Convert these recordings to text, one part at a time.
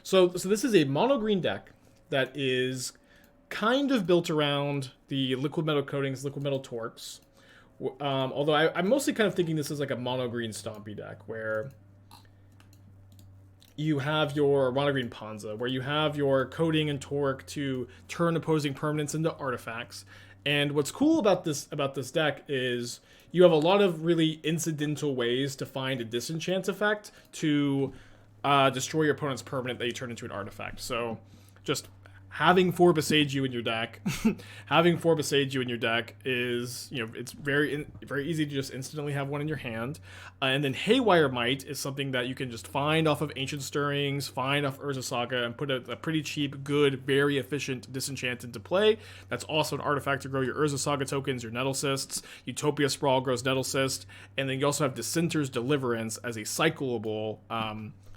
So this is a mono green deck that is kind of built around the Liquimetal Coatings, Liquimetal Torques. Although I'm mostly kind of thinking this is like a mono green stompy deck where you have your mono green PONZA, where you have your coating and torque to turn opposing permanents into artifacts. And what's cool about this deck is you have a lot of really incidental ways to find a disenchant effect to destroy your opponent's permanent that you turn into an artifact. So just having 4 Boseiju in your deck, is, it's very easy to just instantly have one in your hand. And then Haywire Mite is something that you can just find off of Ancient Stirrings, find off Urza Saga, and put a pretty cheap, good, very efficient disenchant into play. That's also an artifact to grow your Urza Saga tokens, your Nettlecysts. Utopia Sprawl grows Nettlecyst. And then you also have Dissenter's Deliverance as a cyclable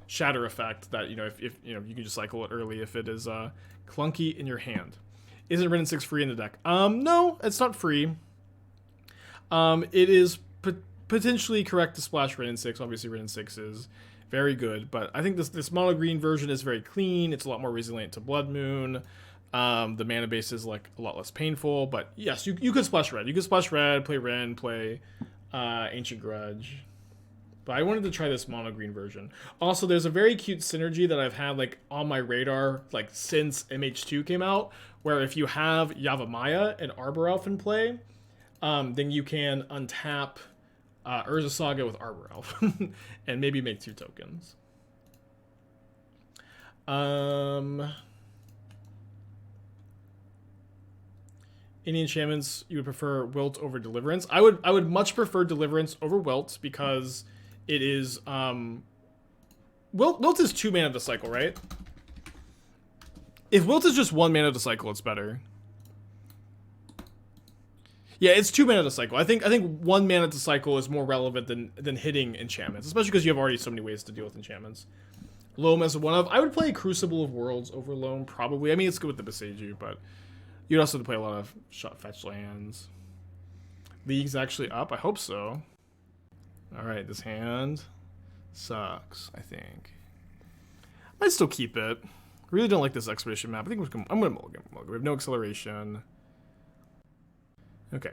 shatter effect that, if you can just cycle it early if it is clunky in your hand. Is it Wrenn 6 free in the deck? No, it's not free. It is potentially correct to splash Wrenn 6. Obviously, Wrenn 6 is very good, but I think this mono green version is very clean. It's a lot more resilient to Blood Moon. The mana base is like a lot less painful, but yes, you could splash red. You could splash red, play Wrenn, play Ancient Grudge. But I wanted to try this mono green version. Also, there's a very cute synergy that I've had like on my radar like since MH2 came out, where if you have Yavimaya and Arbor Elf in play, then you can untap Urza Saga with Arbor Elf and maybe make 2 tokens. Any enchantments you would prefer Wilt over Deliverance? I would much prefer Deliverance over Wilt because it is Wilt is 2 mana to cycle, right? If Wilt is just 1 mana to cycle, it's better. Yeah, it's 2 mana to cycle. I think 1 mana to cycle is more relevant than hitting enchantments, especially because you have already so many ways to deal with enchantments. Loam as one of. I would play Crucible of Worlds over Loam, probably. I mean, it's good with the Boseiju, but you'd also have to play a lot of fetch lands. League's actually up. I hope so. Alright, this hand sucks, I think. Might still keep it. Really don't like this expedition map. I think I'm gonna mulligan. We have no acceleration. Okay.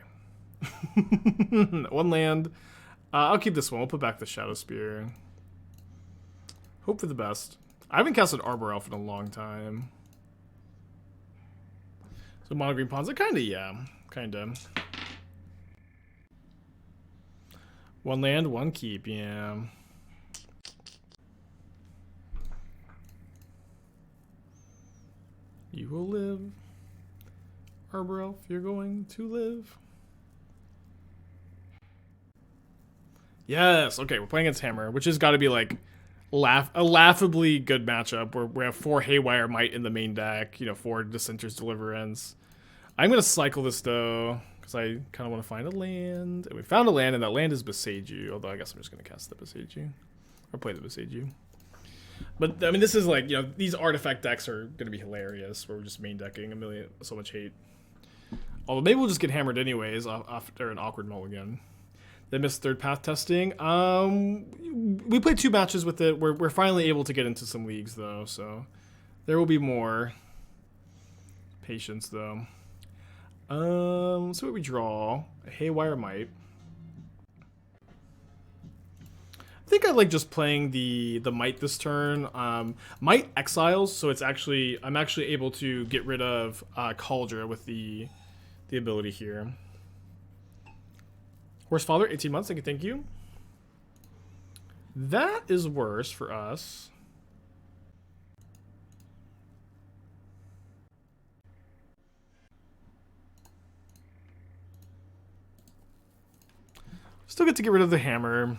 1 land. I'll keep this one. We'll put back the Shadowspear. Hope for the best. I haven't casted Arbor Elf in a long time. So mono green PONZA? Kinda, yeah. Kinda. 1 land, 1 keep, yeah. You will live. Arbor Elf, you're going to live. Yes, okay, we're playing against Hammer, which has got to be like a laughably good matchup where we have 4 Haywire Mite in the main deck, 4 Dissenter's Deliverance. I'm going to cycle this though, because I kind of want to find a land. And we found a land, and that land is Boseiju, although I guess I'm just going to cast the Boseiju. Or play the Boseiju. But, I mean, this is like, these artifact decks are going to be hilarious, where we're just main decking so much hate. Although maybe we'll just get hammered anyways after an awkward mulligan. They missed 3rd path testing. We played 2 matches with it. We're finally able to get into some leagues, though, so there will be more patience, though. Let's see what we draw. A Haywire Mite. I think I like just playing the Mite this turn. Mite exiles, so I'm actually able to get rid of Cauldra with the ability here. Horsefather, 18 months, thank you. That is worse for us. Still get to get rid of the hammer.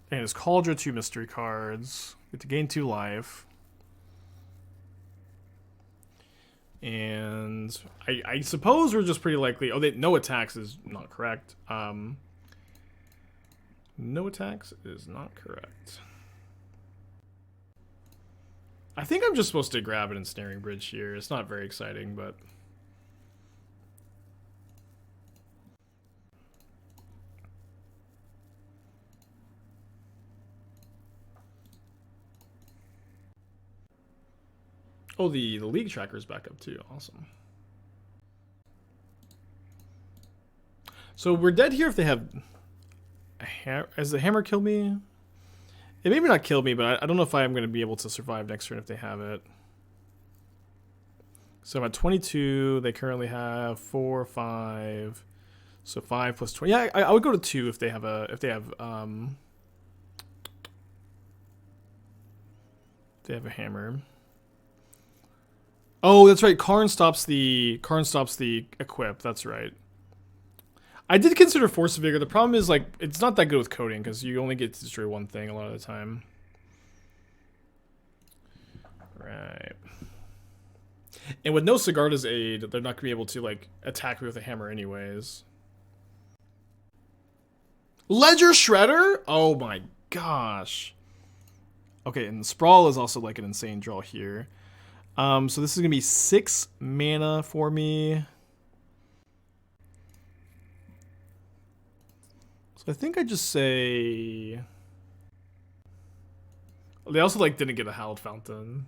And his Cauldra, 2 mystery cards. Get to gain 2 life. And I suppose we're just pretty likely... Oh, no attacks is not correct. No attacks is not correct. I think I'm just supposed to grab an Ensnaring Bridge here. It's not very exciting, but... Oh, the league tracker is back up too. Awesome. So we're dead here if they have a hammer. Has the hammer killed me? It maybe not kill me, but I don't know if I am going to be able to survive next turn if they have it. So I'm at 22. They currently have 4, 5. So 5 plus 20. Yeah, I would go to 2 if they have a hammer. Oh, that's right. Karn stops the equip. That's right. I did consider Force of Vigor. The problem is, like, it's not that good with coating because you only get to destroy one thing a lot of the time. Right. And with no Sigarda's aid, they're not going to be able to, like, attack me with a hammer anyways. Ledger Shredder? Oh my gosh. Okay, and Sprawl is also, like, an insane draw here. So this is going to be 6 mana for me. So I think I just say... They also, like, didn't get a Hallowed Fountain.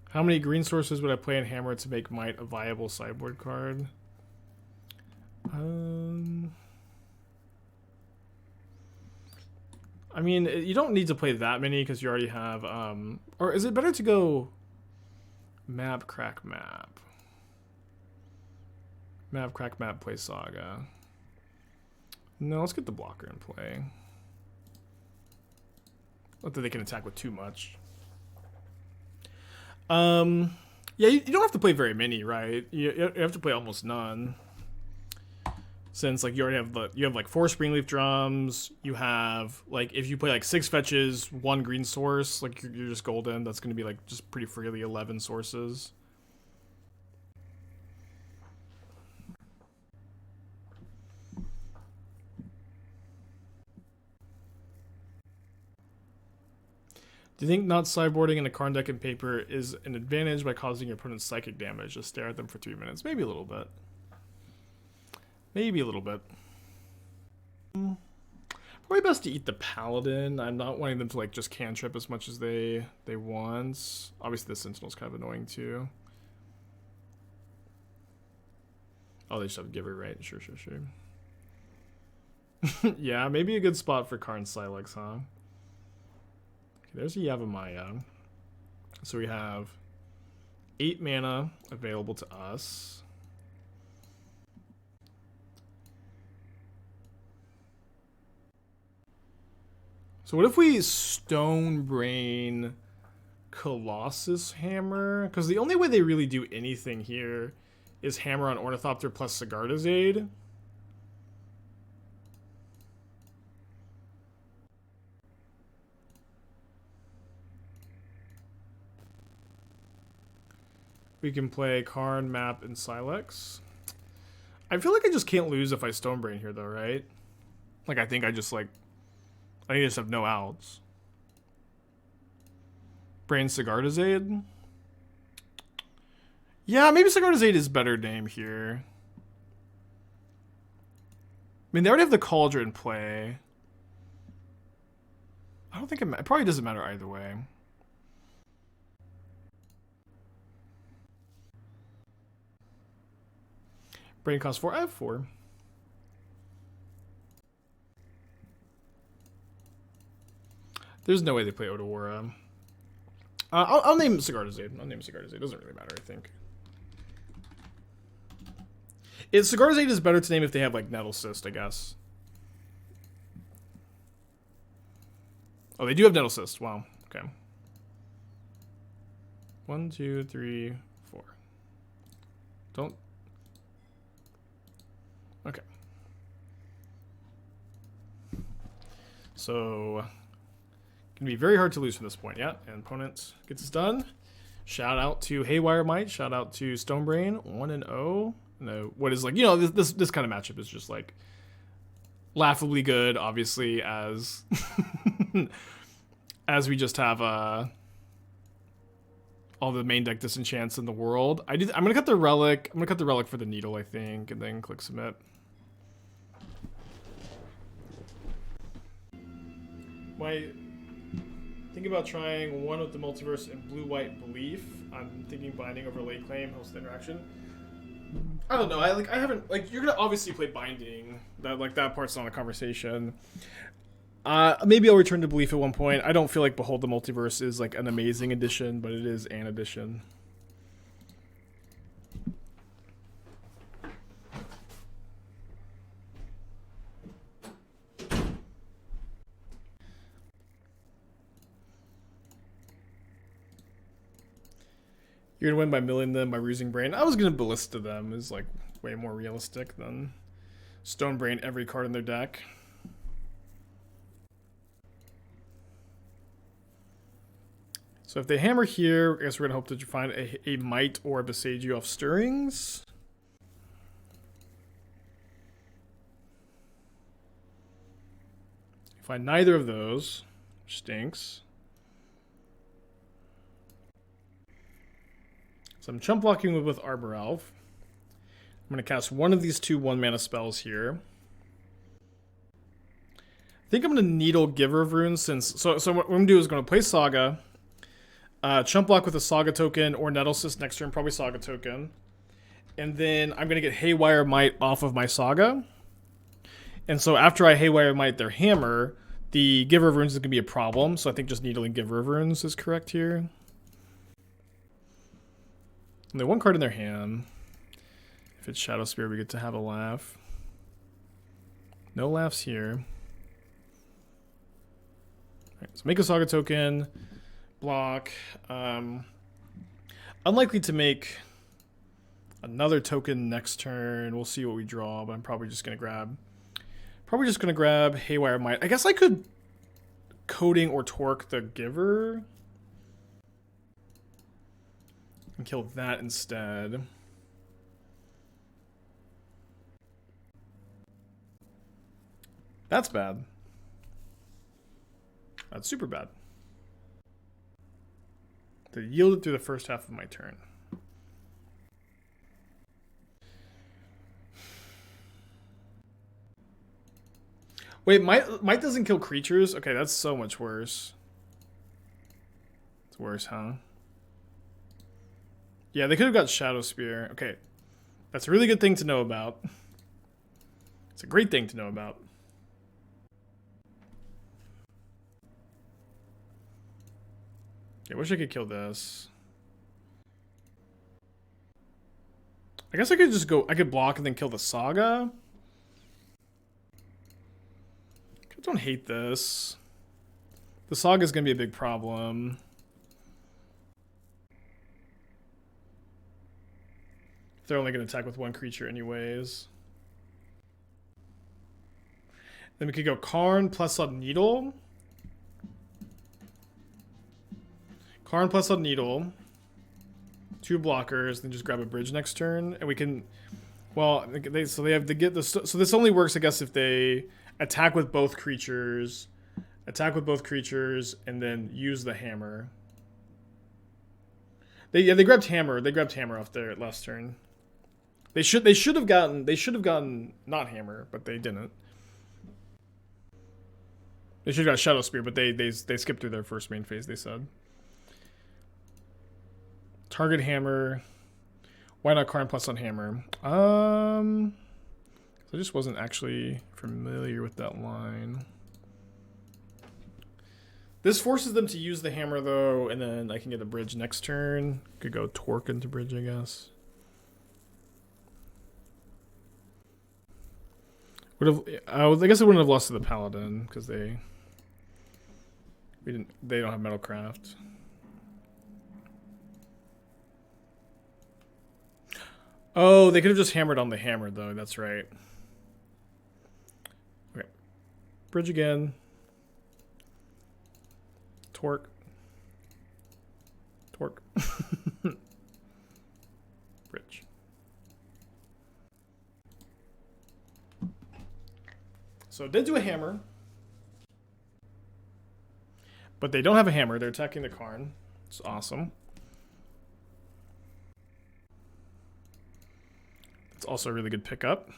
How many green sources would I play in Hammer to make Mite a viable sideboard card? I mean, you don't need to play that many because you already have... Or is it better to go... Map, crack, map? Map, crack, map, play Saga. No, let's get the blocker in play. Not that they can attack with too much. Yeah, you don't have to play very many, right? You have to play almost none. Since, like, you already have you have like 4 Springleaf Drums. You have, like, if you play like 6 fetches, 1 green source, like you're just golden. That's going to be like just pretty freely 11 sources. Do you think not sideboarding in a Karn deck and paper is an advantage by causing your opponent's psychic damage? Just stare at them for 3 minutes. Maybe a little bit. Maybe a little bit. Probably best to eat the Paladin. I'm not wanting them to, like, just cantrip as much as they want. Obviously the Sentinel's kind of annoying too. Oh, they just have Giver, right? Sure. Yeah, maybe a good spot for Karn Sylex, huh? There's a Yavimaya. So we have 8 mana available to us. So what if we Stonebrain Colossus Hammer? Because the only way they really do anything here is hammer on Ornithopter plus Sigarda's Aid. We can play Karn, Map, and Sylex. I feel like I just can't lose if I Stonebrain here, though, right? Like, I think I just have no outs. Brain Sigarda's Aid? Yeah, maybe Sigarda's Aid is better name here. I mean, they already have the Cauldron in play. I don't think it probably doesn't matter either way. Brain costs 4. I have 4. There's no way they play Otawara. I'll name Sigarda's Aid. It doesn't really matter, I think. Sigarda's Aid is better to name if they have, like, Nettlecyst, I guess. Oh, they do have Nettlecyst. Wow. Okay. 1, 2, 3, 4. Don't. Okay. So, gonna be very hard to lose from this point. Yeah, and opponent gets this done. Shout out to Haywire Mite. Shout out to Stonebrain. 1-0. No, what is, like, you know, this kind of matchup is just, like, laughably good. Obviously, as as we just have all the main deck disenchants in the world. I'm gonna cut the relic. I'm gonna cut the relic for the needle, I think, and then click submit. Thinking about trying one with the multiverse and blue-white belief. I'm thinking binding over late claim, host interaction. I don't know. I haven't like you're gonna obviously play binding. That part's not a conversation. Maybe I'll return to belief at one point. I don't feel like Behold the Multiverse is like an amazing addition, but it is an addition. You're gonna win by milling them by Rusing Brain. I was gonna Ballista them. Is like way more realistic than Stone Brain every card in their deck. So if they hammer here, I guess we're gonna hope to find a Mite or a Boseiju off Stirrings. Find neither of those, which stinks. So I'm chump blocking with Arbor Elf. I'm going to cast one of these two 1-mana spells here. I think I'm going to Needle Giver of Runes since... So what I'm going to do is going to play Saga. Chump block with a Saga token or Nettlecyst next turn, probably Saga token. And then I'm going to get Haywire Mite off of my Saga. And so after I Haywire Mite their hammer, the Giver of Runes is going to be a problem. So I think just needling Giver of Runes is correct here. And they have one card in their hand. If it's Shadowspear, we get to have a laugh. No laughs here. Alright, so make a Saga token. Block. Unlikely to make another token next turn. We'll see what we draw, but I'm probably just going to grab... Haywire Mite. I guess I could Coating or Torque the Giver. And kill that instead. That's bad. That's super bad. They yielded through the first half of my turn. Wait, Mite doesn't kill creatures? Okay, that's so much worse. It's worse, huh? Yeah, they could have got Shadowspear. Okay. That's a really good thing to know about. It's a great thing to know about. I wish I could kill this. I guess I could just go... I could block and then kill the Saga. I don't hate this. The Saga is going to be a big problem. They're only going to attack with one creature anyways. Then we could go Karn plus a Needle. Karn plus a Needle. 2 blockers, then just grab a bridge next turn. And we can... Well, so they have to get this... So this only works, I guess, if they attack with both creatures. Attack with both creatures, and then use the hammer. They grabbed hammer. They grabbed hammer off their last turn. They should have gotten not hammer, but they didn't. They should have got Shadowspear, but they skipped through their first main phase, they said. Target hammer. Why not Karn plus on hammer? I just wasn't actually familiar with that line. This forces them to use the hammer though, and then I can get a bridge next turn. Could go Torque into bridge, I guess. I guess I wouldn't have lost to the Paladin because they don't have Metalcraft. Oh, they could have just hammered on the hammer though. That's right. Okay, bridge again. Torque. Bridge. So it did do a hammer. But they don't have a hammer. They're attacking the Karn. It's awesome. It's also a really good pickup.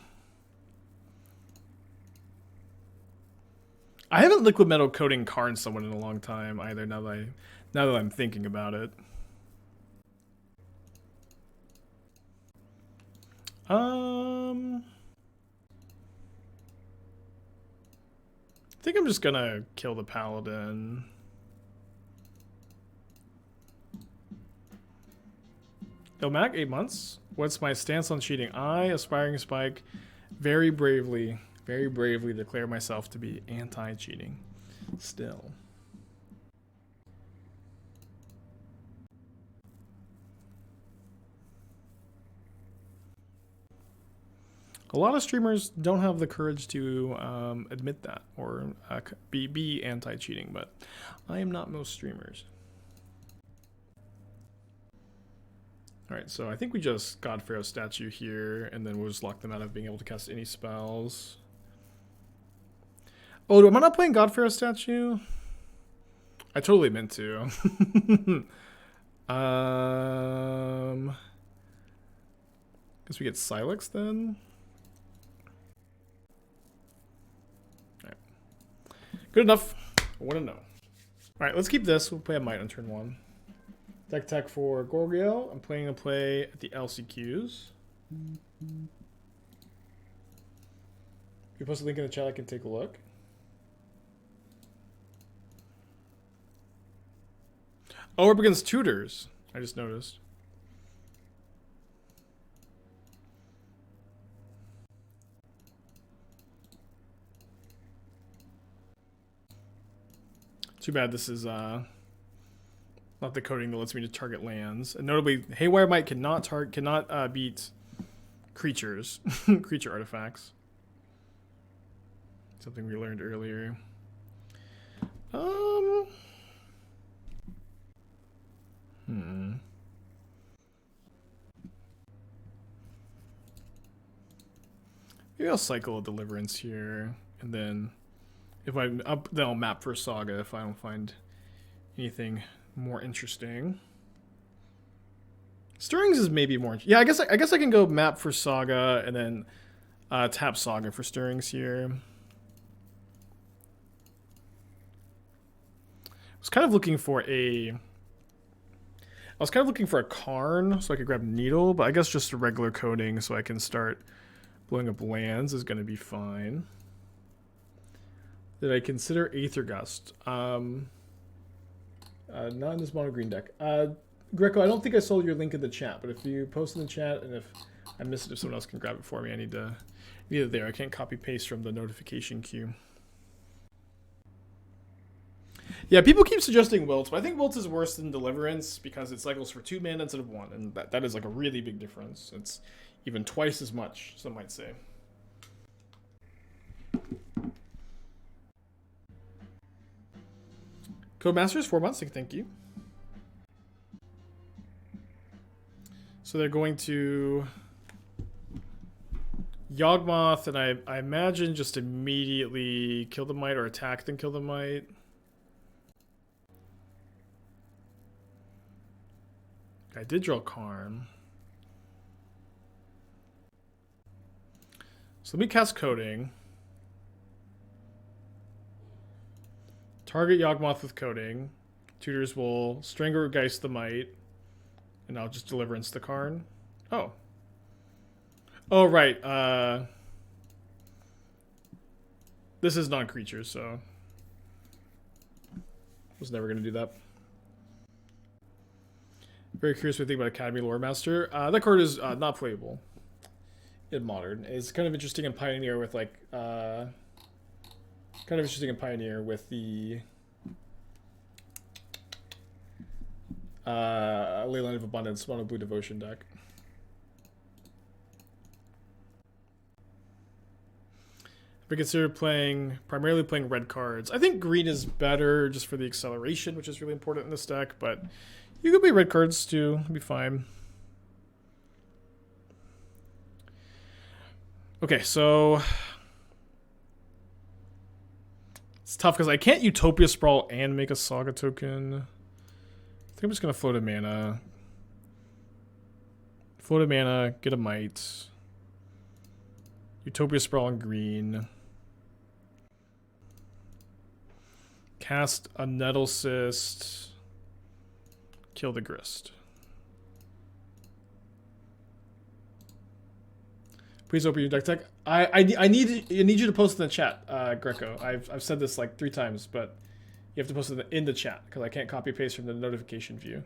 I haven't Liquimetal Coating Karn someone in a long time either. Now that I'm thinking about it. I think I'm just gonna kill the paladin. Ilmac, 8 months. What's my stance on cheating? I, Aspiring Spike, very bravely declare myself to be anti-cheating. Still. A lot of streamers don't have the courage to admit that or be anti-cheating, but I am not most streamers. All right, so I think we just got Pharaoh's statue here, and then we'll just lock them out of being able to cast any spells. Oh, am I not playing God Pharaoh statue? I totally meant to. Guess we get Sylex then. All right. Good enough. I want to know. All right, let's keep this. We'll play a Mite on turn 1. Deck tech for Gorgio. I'm planning to play at the LCQs. If you post a link in the chat, I can take a look. Oh, we're up against tutors. I just noticed. Too bad this is not the coding that lets me to target lands. And notably, Haywire Mite cannot beat creatures, creature artifacts. Something we learned earlier. Maybe I'll cycle a Deliverance here, and then if then I'll map for Saga if I don't find anything more interesting. Stirrings is maybe more. Yeah, I guess I can go map for Saga and then tap Saga for Stirrings here. I was kind of looking for a Karn so I could grab Needle, but I guess just a regular coding so I can start blowing up lands is going to be fine. Did I consider Aether Gust? Not in this mono green deck. Greco, I don't think I saw your link in the chat, but if you post in the chat and if I missed it, if someone else can grab it for me, I need it there. I can't copy paste from the notification queue. Yeah, people keep suggesting Wilt, but I think Wilt is worse than Deliverance because it cycles for 2 mana instead of 1, and that is like a really big difference. It's even twice as much, some might say. Codemasters, 4 months, thank you. So they're going to Yawgmoth, and I imagine just immediately kill the Mite or attack then kill the Mite. I did draw Karn. So let me cast Coding. Target Yawgmoth with Coding. Tutors will Strangergeist the Mite. And I'll just Deliverance the Karn. Oh. Oh, right. This is non-creature, so I was never going to do that. Very curious what you think about Academy Lore Master. That card is not playable in Modern. It's kind of interesting in Pioneer with the Leyline of Abundance Mono Blue Devotion deck. If I consider primarily playing red cards, I think green is better just for the acceleration, which is really important in this deck, but you could play red cards too, it'll be fine. Okay, so it's tough because I can't Utopia Sprawl and make a Saga token. I think I'm just gonna float a mana. Float a mana, get a Mite. Utopia Sprawl on green. Cast a Nettlecyst. Kill the Grist. Please open your deck tech. I need you to post in the chat, Greco. I've said this like 3 times, but you have to post it in the chat because I can't copy paste from the notification view.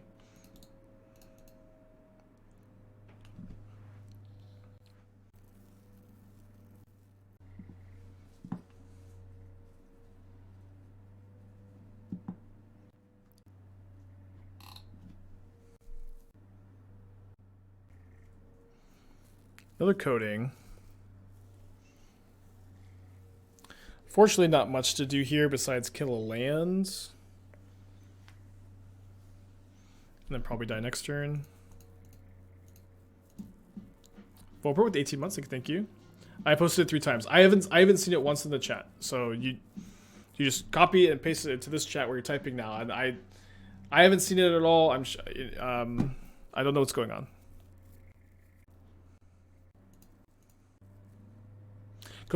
Another coating. Fortunately, not much to do here besides kill a land. And then probably die next turn. Volper with 18 months, like, thank you. I posted it 3 times. I haven't seen it once in the chat. So you just copy it and paste it into this chat where you're typing now. And I haven't seen it at all. I don't know what's going on.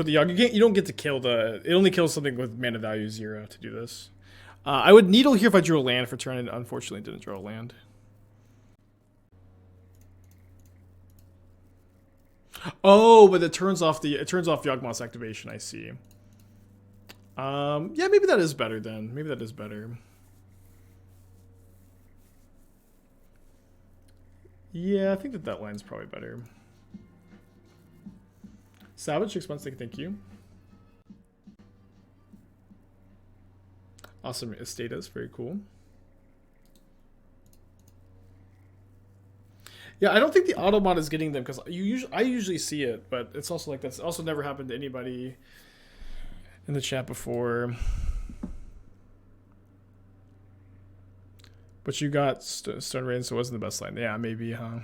You don't get to kill the... It only kills something with mana value 0 to do this. I would Needle here if I drew a land for turn, and unfortunately didn't draw a land. Oh, but it turns off Yawgmoth's activation, I see. Yeah, maybe that is better then. Maybe that is better. Yeah, I think that line's probably better. Savage 6 months, thank you. Awesome Estatus, very cool. Yeah, I don't think the Automod is getting them because I usually see it, but it's also like that's also never happened to anybody in the chat before. But you got Stone Rain, so it wasn't the best line. Yeah, maybe, huh?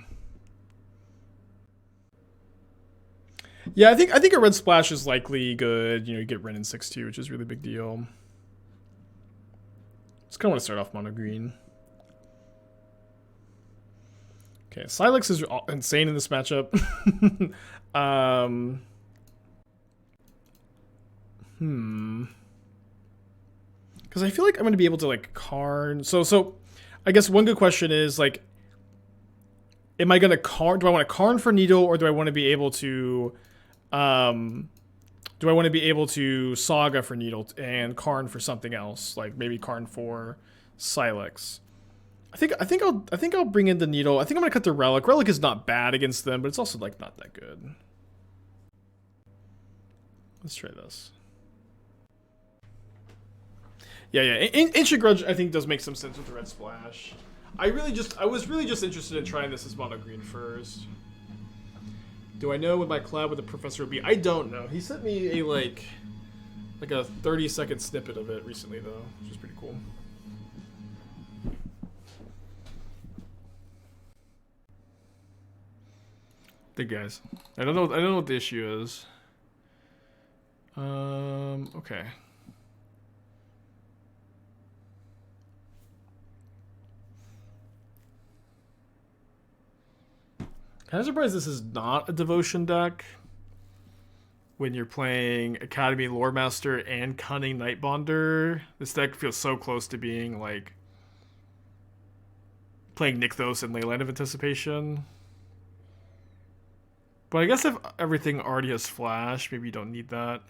Yeah, I think a red splash is likely good. You know, you get Ren in 6-2, which is a really big deal. Just kind of want to start off mono green. Okay, Sylex is insane in this matchup. Because I feel like I'm going to be able to like Karn. So I guess one good question is like, am I going to Karn? Do I want to Karn for Needle, or do I want to be able to Saga for Needle and Karn for something else, like maybe Karn for Sylex? I think I'll bring in the Needle. I think I'm gonna cut the Relic. Relic is not bad against them, but it's also like not that good. Let's try this. Yeah. Ancient Grudge I think does make some sense with the red splash. I was really just interested in trying this as mono green first. Do I know what my collab with the professor would be? I don't know. He sent me a like a 30-second snippet of it recently though, which is pretty cool. Big guys. I don't know what the issue is. Okay. Kind of surprised this is not a devotion deck when you're playing Academy Loremaster and Cunning Nightbonder. This deck feels so close to being like playing Nykthos and Leyland of Anticipation. But I guess if everything already has flash, maybe you don't need that.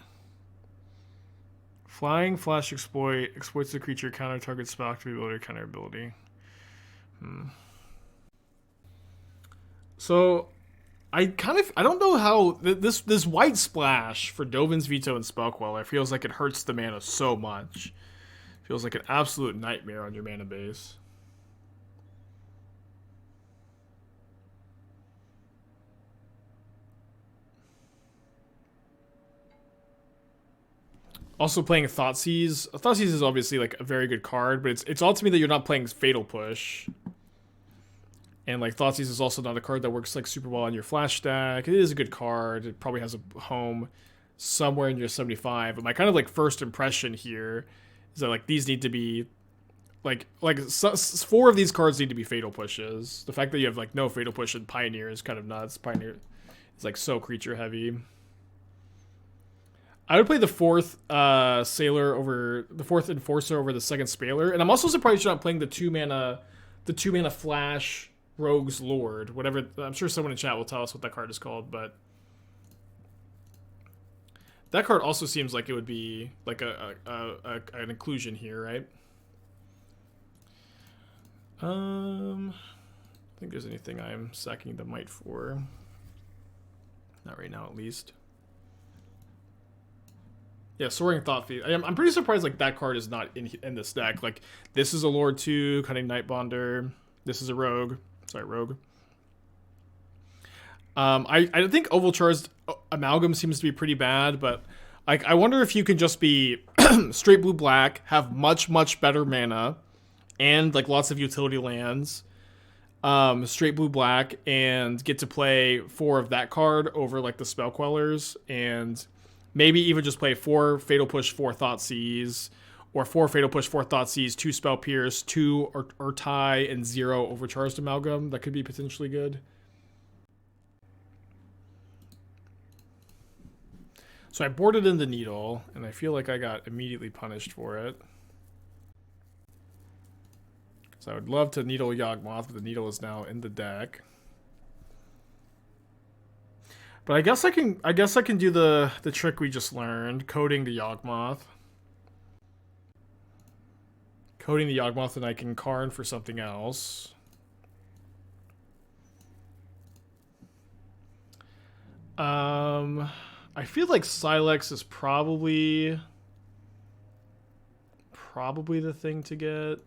Flying, flash exploit, exploits the creature, counter target spell activity or counter ability. So I don't know how this white splash for Dovin's Veto and Spellqueller feels like it hurts the mana so much. Feels like an absolute nightmare on your mana base. Also playing Thoughtseize. Thoughtseize is obviously like a very good card, but it's odd to me that you're not playing Fatal Push. And like Thoughtseize is also not a card that works like super well on your flash stack. It is a good card. It probably has a home somewhere in your 75. But my kind of like first impression here is that like these need to be like 4 of these cards need to be Fatal Pushes. The fact that you have like no Fatal Push in Pioneer is kind of nuts. Pioneer is like so creature heavy. I would play the fourth Sailor over the fourth Enforcer over the second Spaler, and I'm also surprised you're not playing the two mana Flash Rogue's Lord. Whatever, I'm sure someone in chat will tell us what that card is called, but that card also seems like it would be like an inclusion here, right? I don't think there's anything I'm sacking the Mite for. Not right now, at least. Yeah, Soaring Thought Thief. I'm pretty surprised like that card is not in this deck. Like, this is a Lord 2, Cunning Nightbonder. This is a Rogue. Sorry, Rogue. I think Ovalchar's Amalgam seems to be pretty bad, but like I wonder if you can just be straight blue-black, have much better mana, and like lots of utility lands, straight blue-black, and get to play 4 of that card over like the Spell Quellers, and maybe even just play 4 Fatal Push, 4 Thoughtseize, or 4 Fatal Push, 4 Thoughtseize, 2 Spell Pierce, 2 Urtai, and 0 Overcharged Amalgam. That could be potentially good. So I boarded in the Needle, and I feel like I got immediately punished for it. So I would love to Needle Yawgmoth, but the Needle is now in the deck. But I guess I can do the trick we just learned, coating the Yawgmoth. Coating the Yawgmoth, and I can Karn for something else. I feel like Sylex is probably the thing to get.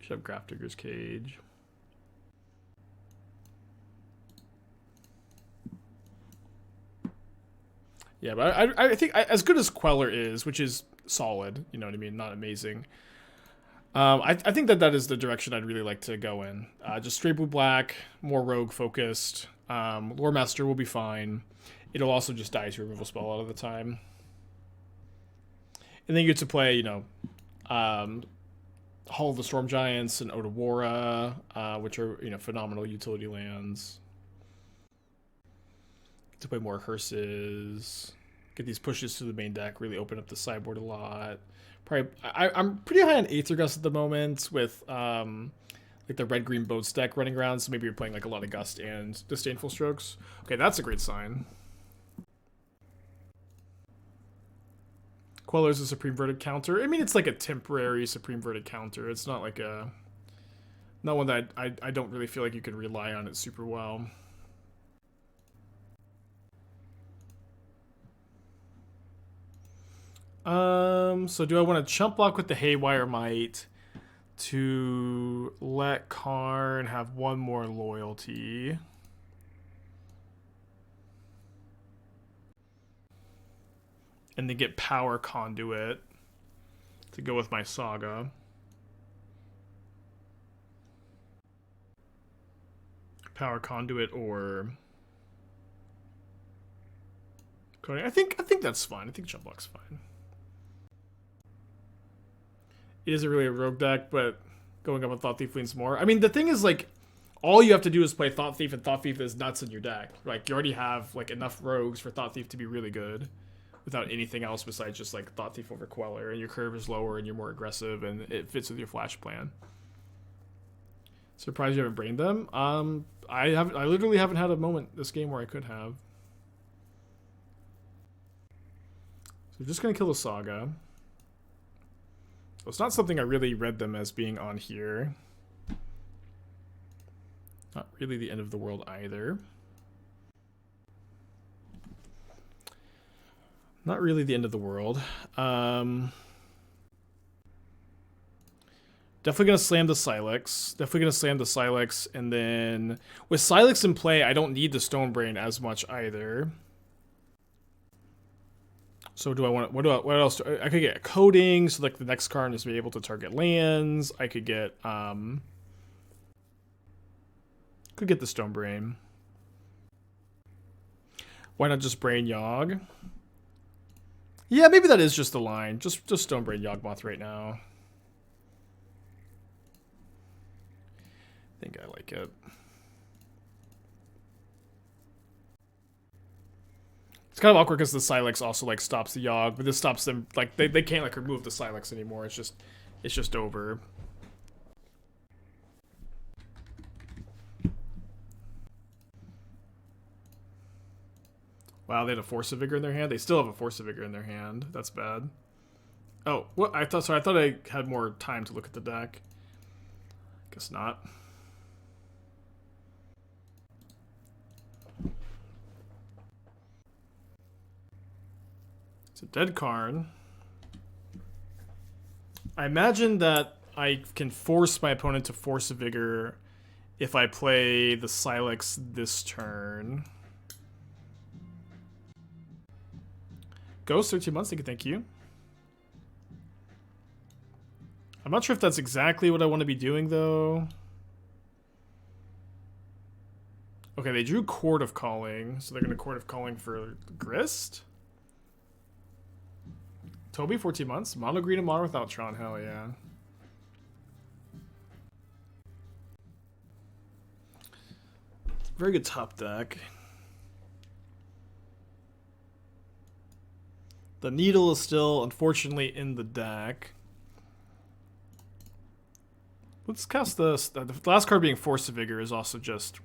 Should have Grafdigger's Cage. Yeah, but I think as good as Queller is, which is solid, you know what I mean, not amazing. I think that is the direction I'd really like to go in. Just straight blue black, more rogue focused. Lore Master will be fine. It'll also just die to removal spell a lot of the time. And then you get to play, you know, Hall of the Storm Giants and Otawara, which are, you know, phenomenal utility lands. Get to play more Hearses. Get these pushes to the main deck, really open up the sideboard a lot. Probably, I'm pretty high on Aether Gust at the moment with like the red-green Boats deck running around, so maybe you're playing like a lot of Gust and Disdainful Strokes. Okay, that's a great sign. Queller's a Supreme Verdict counter. I mean, it's like a temporary Supreme Verdict counter. It's not like not one that I don't really feel like you can rely on it super well. So do I want to chump block with the Haywire Mite to let Karn have one more loyalty? And then get Power Conduit to go with my Saga. Power Conduit or Coating. I think that's fine. I think Chump Block's fine. It isn't really a rogue deck, but going up with Thought Thief leans more. I mean, the thing is, like, all you have to do is play Thought Thief, and Thought Thief is nuts in your deck. Like, you already have like enough rogues for Thought Thief to be really good, without anything else besides just like Thought Thief over Queller, and your curve is lower and you're more aggressive, and it fits with your flash plan. Surprised you haven't brained them. I literally haven't had a moment this game where I could have. So we're just gonna kill the Saga. So it's not something I really read them as being on here. Not really the end of the world either. Not really the end of the world. Definitely going to slam the Sylex. And then with Sylex in play, I don't need the Stonebrain as much either. So do I want what else? I could get a Coating, so like the next card is be able to target lands. I could get the Stonebrain. Why not just Brain Yawg? Yeah, maybe that is just the line. Just Stonebrain Yawgmoth right now. I think I like it. It's kind of awkward because the Sylex also like stops the Yogg, but this stops them like they can't like remove the Sylex anymore. It's just over. Wow, they had a Force of Vigor in their hand. They still have a Force of Vigor in their hand. That's bad. Oh, what? I thought I had more time to look at the deck. Guess not. It's a dead Karn. I imagine that I can force my opponent to Force of Vigor if I play the Sylex this turn. Ghost, 13 months, thank you. I'm not sure if that's exactly what I want to be doing, though. Okay, they drew Chord of Calling, so they're going to Chord of Calling for Grist. Toby, 14 months. Mono green and mono without Tron, hell yeah. Very good top deck. The Needle is still, unfortunately, in the deck. Let's cast this. The last card being Force of Vigor is also just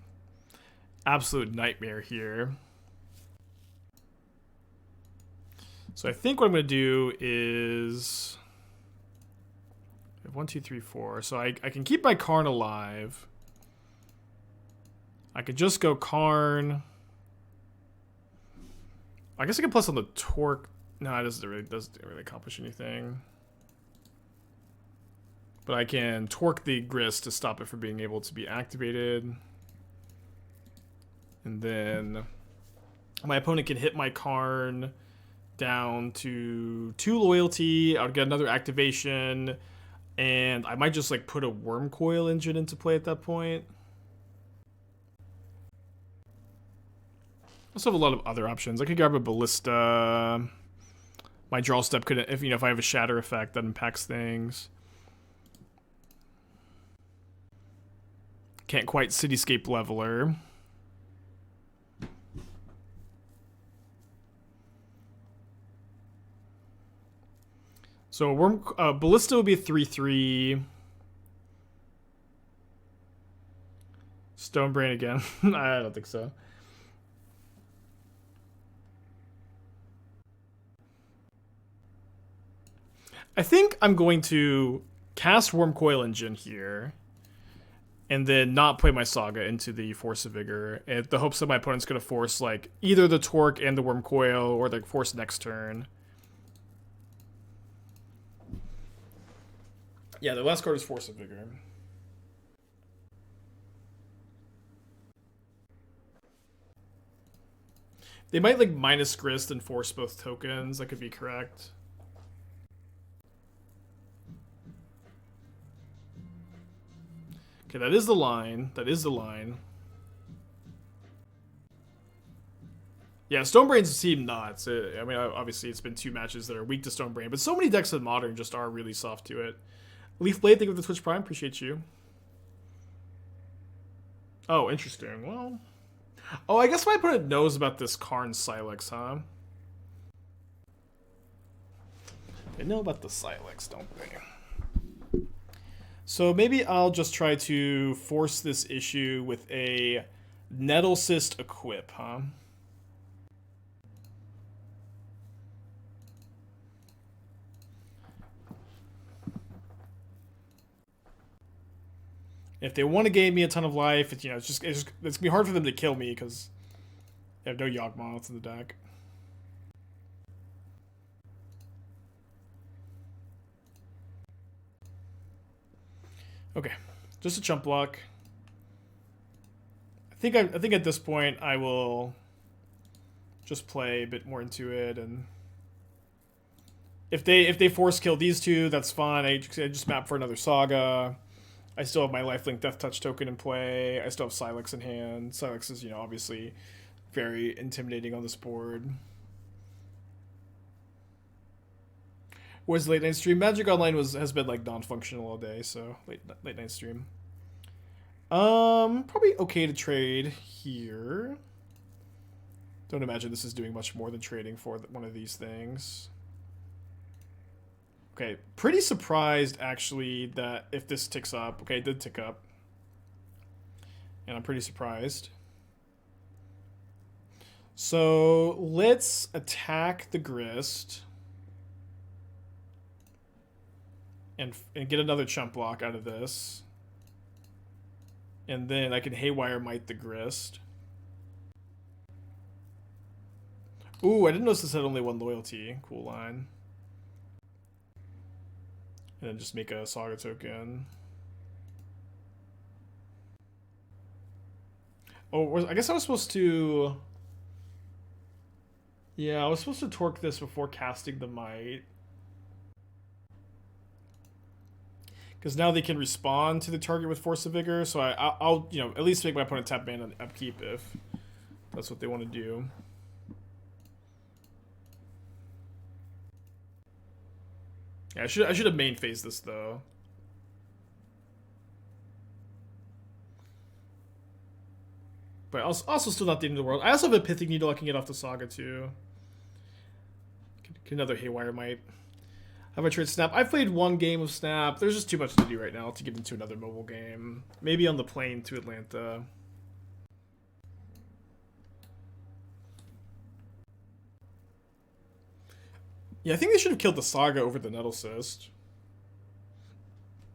absolute nightmare here. So I think what I'm going to do is... 1, 2, 3, 4. So I can keep my Karn alive. I could just go Karn. I guess I can plus on the Torque. No, it doesn't really accomplish anything. But I can Torque the Grist to stop it from being able to be activated. And then my opponent can hit my Karn down to 2 loyalty. I would get another activation. And I might just like put a Wurmcoil Engine into play at that point. I also have a lot of other options. I could grab a Ballista. My draw step could, if I have a Shatter effect that impacts things. Can't quite Cityscape Leveler. So Ballista would be a 3/3. Stonebrain again. I don't think so. I think I'm going to cast Wurmcoil Engine here, and then not play my Saga into the Force of Vigor, in the hopes that my opponent's going to force like either the Torque and the Wurmcoil, or like force next turn. Yeah, the last card is Force of Vigor. They might like minus Grist and force both tokens. That could be correct. Okay, that is the line. That is the line. Yeah, Stonebrains seem nuts. I mean, obviously it's been 2 matches that are weak to Stonebrain, but so many decks in Modern just are really soft to it. Leafblade, thank you for the Twitch Prime. Appreciate you. Oh, interesting. Well... Oh, I guess my opponent knows about this Karn Sylex, huh? They know about the Sylex, don't they? So maybe I'll just try to force this issue with a Nettlecyst equip, huh? If they want to gain me a ton of life, it's gonna be hard for them to kill me because they have no Yawgmoths in the deck. Okay, just a chump block. I think at this point I will just play a bit more into it, and if they force kill these 2, that's fine. I just map for another Saga. I still have my Lifelink Death Touch token in play. I still have Sylex in hand. Sylex is, obviously very intimidating on this board. Was late night stream? Magic Online has been like non-functional all day, so late night stream. Probably okay to trade here. Don't imagine this is doing much more than trading for one of these things. Okay, pretty surprised actually that if this ticks up. Okay, it did tick up. And I'm pretty surprised. So let's attack the Grist. And get another chump block out of this. And then I can Haywire Mite the Grist. Ooh, I didn't notice this had only one loyalty. Cool line. And then just make a Saga token. Oh, I guess I was supposed to... Yeah, I was supposed to torque this before casting the Mite. Because now they can respond to the target with Force of Vigor, so I'll you know, at least make my opponent tap mana on the upkeep if that's what they want to do. Yeah, I should have main phased this though. But also still not the end of the world. I also have a Pithing Needle I can get off the Saga too. Get another Haywire Mite. Have I tried Snap? I've played one game of Snap. There's just too much to do right now to get into another mobile game. Maybe on the plane to Atlanta. Yeah, I think they should have killed the Saga over the Nettlecyst.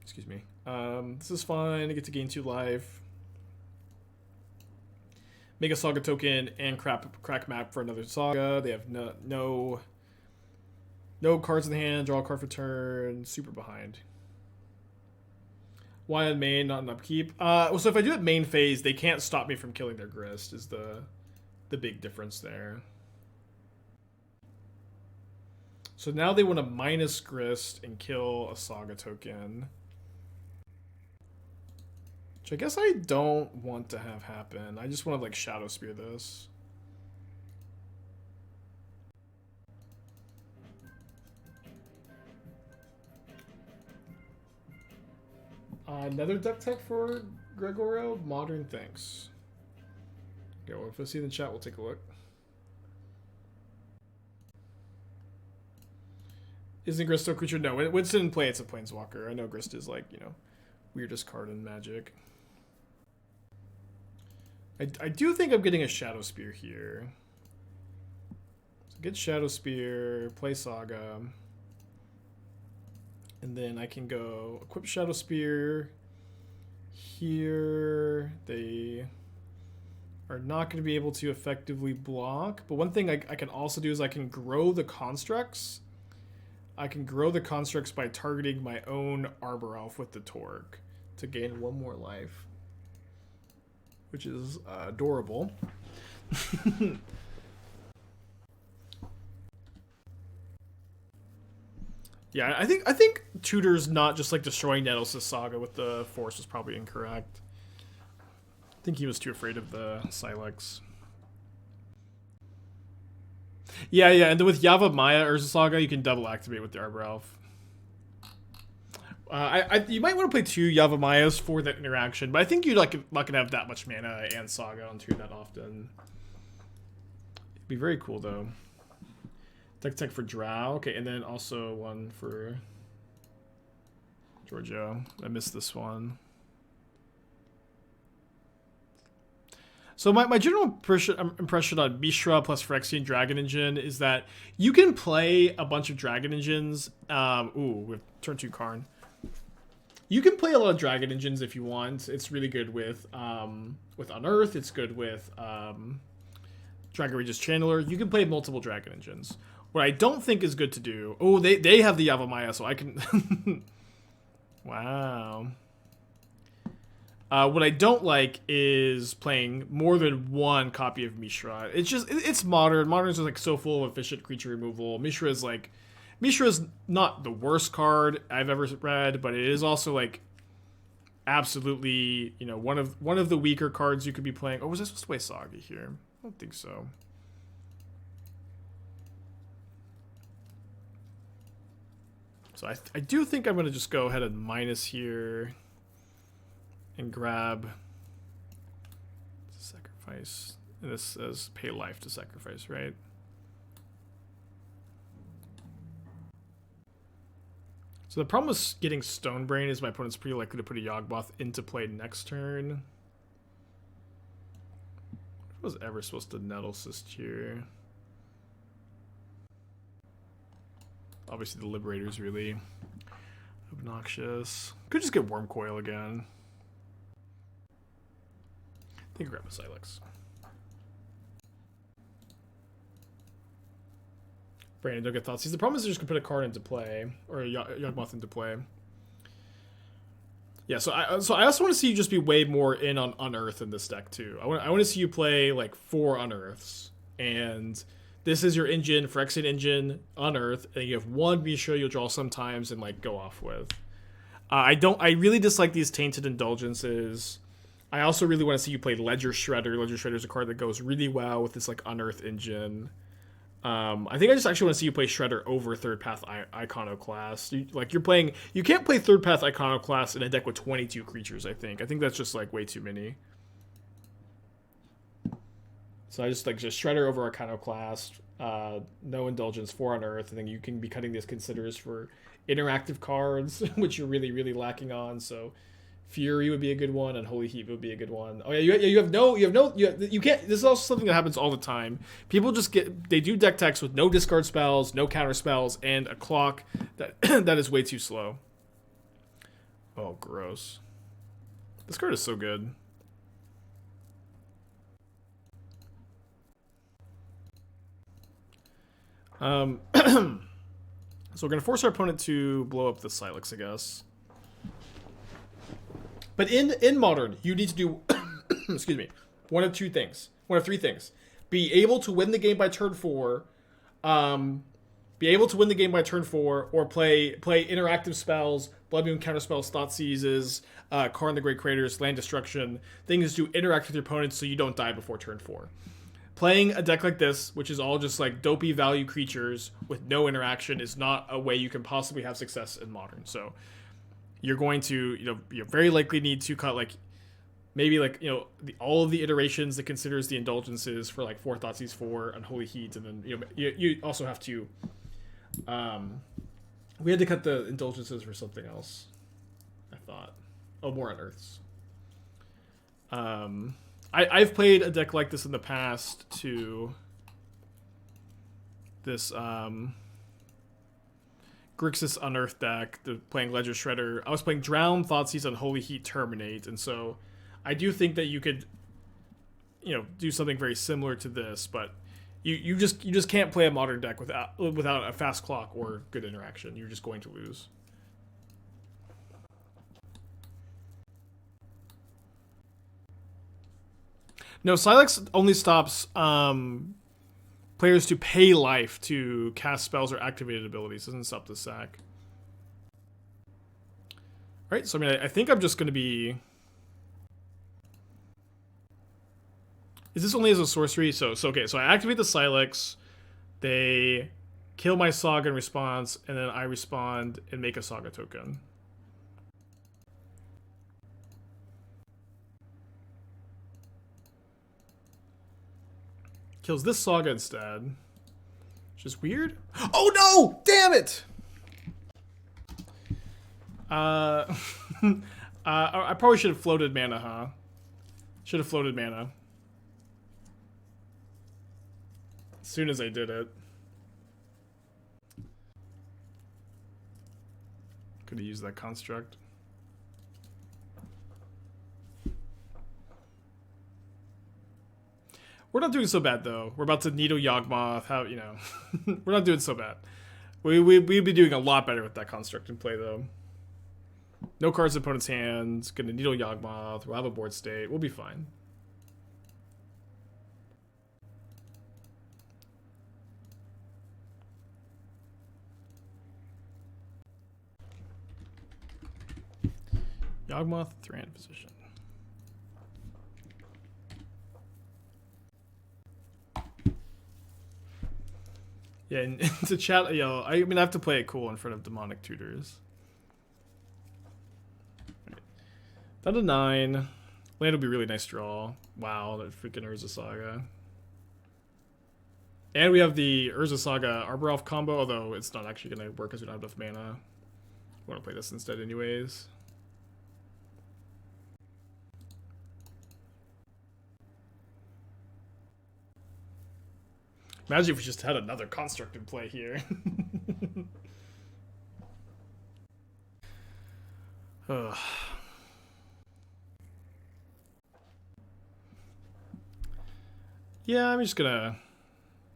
Excuse me. This is fine. I get to gain 2 life. Make a Saga token and crack map for another Saga. They have no cards in the hand. Draw a card for turn. Super behind. Why on main, not an upkeep? So if I do it main phase, they can't stop me from killing their Grist. Is the big difference there. So now they want to minus Grist and kill a Saga token. Which I guess I don't want to have happen. I just want to like Shadowspear this. Another deck tech for Gregorio? Modern, thanks. Okay, well, if I see in the chat, we'll take a look. Isn't Grist still a creature? No, when it's in play, it's a Planeswalker. I know Grist is like, you know, weirdest card in Magic. I do think I'm getting a Shadowspear here. So get Shadowspear, play Saga. And then I can go equip Shadowspear here. They are not going to be able to effectively block. But one thing I can also do is I can grow the constructs. I can grow the constructs by targeting my own Arbor Elf with the Torque to gain 1 more life. Which is adorable. Yeah, I think Tutor's not just like destroying Nettlecyst Saga with the Force was probably incorrect. I think he was too afraid of the Sylex. Yeah, and then with Yavimaya Urza Saga, you can double activate with the Arbor Elf. You might want to play 2 Yavimayas for that interaction, but I think you're not gonna have that much mana and Saga on 2 that often. It'd be very cool though. Tech for Drow, okay, and then also one for Giorgio. I missed this one. So my general impression on Mishra plus Phyrexian Dragon Engine is that you can play a bunch of Dragon Engines. With turn 2 Karn. You can play a lot of Dragon Engines if you want. It's really good with Unearth. It's good with Dragon Regis Channeler. You can play multiple Dragon Engines. What I don't think is good to do... Oh, they have the Yavimaya, so I can... Wow. What I don't like is playing more than 1 copy of Mishra. It's modern. Modern is like so full of efficient creature removal. Mishra is not the worst card I've ever read, but it is also like absolutely, you know, one of the weaker cards you could be playing. Oh, was I supposed to play Saga here? I don't think so. So I do think I'm going to just go ahead and minus here and grab sacrifice And this says pay life to sacrifice, right? So the problem with getting Stonebrain is my opponent's pretty likely to put a Yawgmoth into play next turn. I was ever supposed to Nettlecyst here. Obviously the Liberator's really obnoxious. Could just get Wurmcoil again. I think I'll grab a Sylex. Brandon, don't get thoughts. The problem is they're just gonna put a card into play, or a Yawgmoth into play. Yeah, so I also want to see you just be way more in on Unearth in this deck too. I want to see you play like 4 Unearths, and this is your engine, Phyrexian Engine, Unearth, and you have 1 Misho you'll draw sometimes and like go off with. I really dislike these Tainted Indulgences. I also really want to see you play Ledger Shredder. Ledger Shredder is a card that goes really well with this like Unearth engine. I think I just actually want to see you play Shredder over Third Path Iconoclast. You can't play Third Path Iconoclast in a deck with 22 creatures, I think that's just like way too many. So I just Shredder over Iconoclast, no Indulgence, 4 on Earth, and then you can be cutting these Considers for interactive cards, which you're really, really lacking on, so Fury would be a good one, and Holy Heat would be a good one. Oh yeah, you can't. This is also something that happens all the time. People just they do deck techs with no discard spells, no counter spells, and a clock that that is way too slow. Oh, gross. This card is so good. So we're gonna force our opponent to blow up the Sylex, I guess. But in Modern, you need to do, excuse me, one of 3 things. Be able to win the game by turn 4, or play interactive spells, Blood Moon counterspells, Thought Seizes, Karn the Great Creators, Land Destruction, things to interact with your opponents so you don't die before turn 4. Playing a deck like this, which is all just like dopey value creatures with no interaction, is not a way you can possibly have success in Modern. So you're going to, you very likely need to cut all of the iterations that considers the indulgences for like 4 Thoughtseize 4 and Holy Heat, and then you also have to we had to cut the indulgences for something else, I thought. Oh, more Unearths. I've played a deck like this in the past to this Grixis Unearth deck, playing Ledger Shredder. I was playing Drown, Thoughtseize, and Holy Heat Terminate, and so I do think that you could, do something very similar to this, but you just can't play a Modern deck without a fast clock or good interaction. You're just going to lose. No, Sylex only stops players to pay life to cast spells or activated abilities. Doesn't stop the sack. Right, so I think I'm just going to be... Is this only as a sorcery? So I activate the Sylex, they kill my Saga in response, and then I respond and make a Saga token. Kills this Saga instead, which is weird. Oh no! Damn it! I probably should have floated mana, huh? Should have floated mana. As soon as I did it. Could have used that construct. We're not doing so bad though. We're about to Needle Yawgmoth. We're not doing so bad. We'd be doing a lot better with that construct in play though. No cards in opponent's hands. Gonna Needle Yawgmoth. We'll have a board state. We'll be fine. Yawgmoth, 3-hand position. Yeah, and to chat, I have to play it cool in front of Demonic Tutors. Right. Down to 9. Land will be a really nice draw. Wow, that freaking Urza Saga. And we have the Urza Saga Arbor Elf combo, although it's not actually going to work because we don't have enough mana. I want to play this instead anyways. Imagine if we just had another construct in play here. Ugh. Yeah, I'm just gonna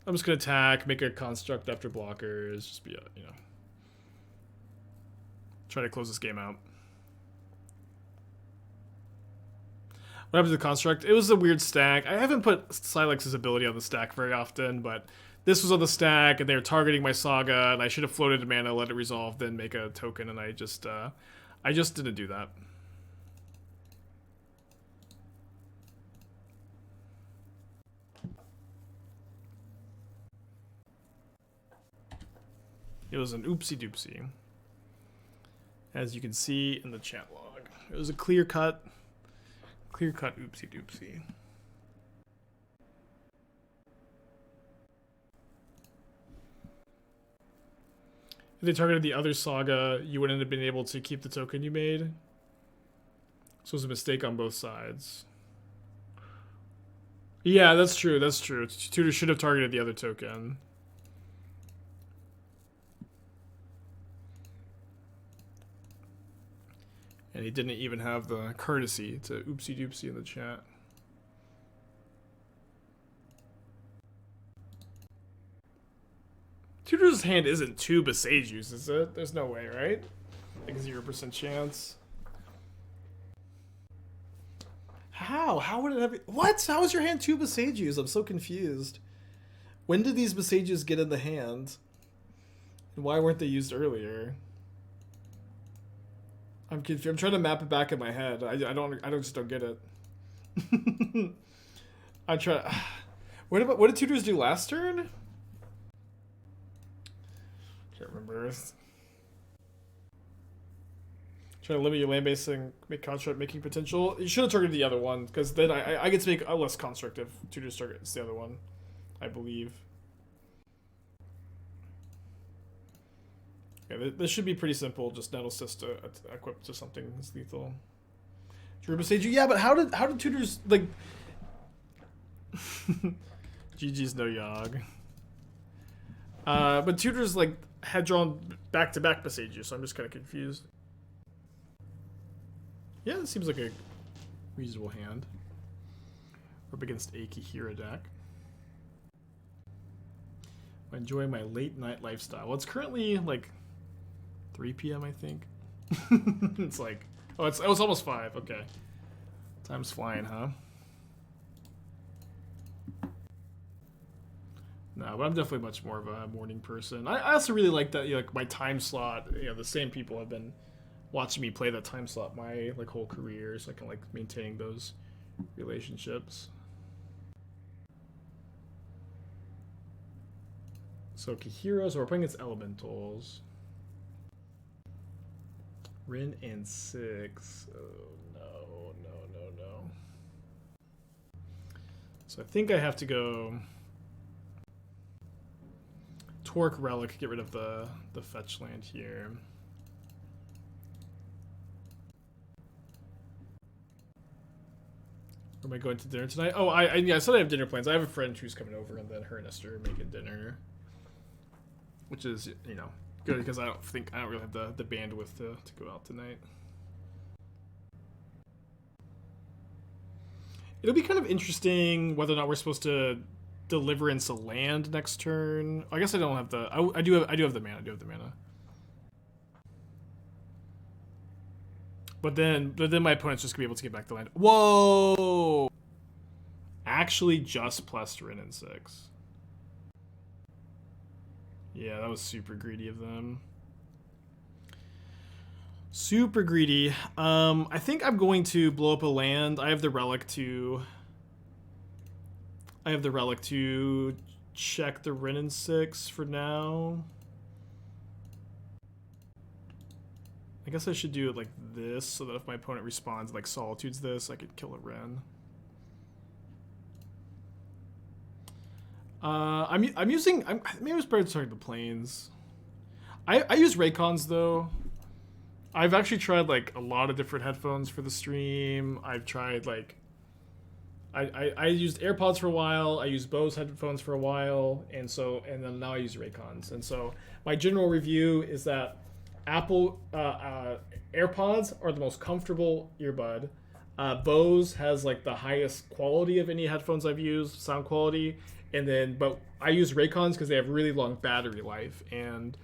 attack, make a construct after blockers, just be you know, try to close this game out. What happened to the construct? It was a weird stack. I haven't put Sylex's ability on the stack very often, but this was on the stack, and they were targeting my Saga, and I should have floated a mana, let it resolve, then make a token, and I just didn't do that. It was an oopsie doopsie, as you can see in the chat log. It was a clear cut oopsie doopsie. If they targeted the other Saga, you wouldn't have been able to keep the token you made. So it was a mistake on both sides. Yeah, that's true. That's true. Tutor should have targeted the other token. And he didn't even have the courtesy to oopsie doopsie in the chat. Tutor's hand isn't two Boseijus, is it? There's no way, right? Like a 0% chance. How? How would it have... What? How is your hand two Boseijus? I'm so confused. When did these Boseijus get in the hand? And why weren't they used earlier? I'm confused. I'm trying to map it back in my head. I just don't get it. I try. What did tutors do last turn? Can't remember. Try to limit your land base and make construct making potential. You should have targeted the other one, because then I get to make a less construct if tutors targets the other one, I believe. Yeah, this should be pretty simple. Just Nettlecyst equipped to something that's lethal. Drew Boseiju. Yeah, but how did tutors like? GG's no Yogg. But tutors like had drawn back-to-back Boseiju, so I'm just kind of confused. Yeah, it seems like a reasonable hand. We're up against a Kihira deck. I'm enjoying my late night lifestyle. Well, it's currently like 3 p.m. I think. It's like, oh, it's almost 5. Okay, time's flying, huh? No, but I'm definitely much more of a morning person. I also really like that, you know, like my time slot. You know, the same people have been watching me play that time slot my like whole career, so I can like maintain those relationships. So Kihira, so we're playing against elementals. Rin and 6. Oh no, no, no, no. So I think I have to go Torque Relic, get rid of the fetch land here. Or am I going to dinner tonight? Oh, yeah, I said I have dinner plans. I have a friend who's coming over, and then her and Esther are making dinner, which is, you know, good because I don't really have the bandwidth to go out tonight. It'll be kind of interesting whether or not we're supposed to Deliverance a land next turn. I guess I don't have the. I do have the mana. I do have the mana. But then my opponent's just gonna be able to get back the land. Whoa! Actually, just plus Rin and 6. Yeah, that was super greedy of them. Super greedy. I think I'm going to blow up a land. I have the relic to check the Rin and 6 for now. I guess I should do it like this, so that if my opponent responds like Solitude's this, I could kill a Ren. Maybe it's better starting the planes. I use Raycons though. I've actually tried like a lot of different headphones for the stream. I've tried like I used AirPods for a while. I used Bose headphones for a while, and then now I use Raycons. And so my general review is that Apple AirPods are the most comfortable earbud. Bose has like the highest quality of any headphones I've used, sound quality. But I use Raycons because they have really long battery life, and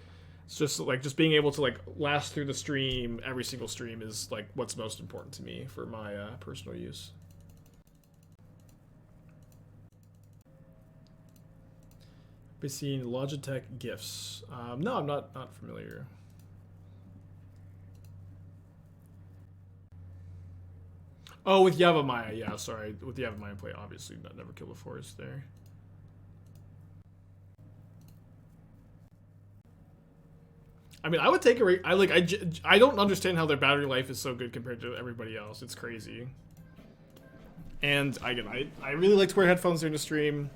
it's just being able to like last through the stream. Every single stream is like what's most important to me for my personal use. Been seeing Logitech gifts. No, I'm not familiar. Oh, with Yavimaya, yeah, sorry. With the Yavimaya play, obviously, never kill the forest there. I mean, I would take a... I don't understand how their battery life is so good compared to everybody else. It's crazy. And, again, I really like to wear headphones during the stream.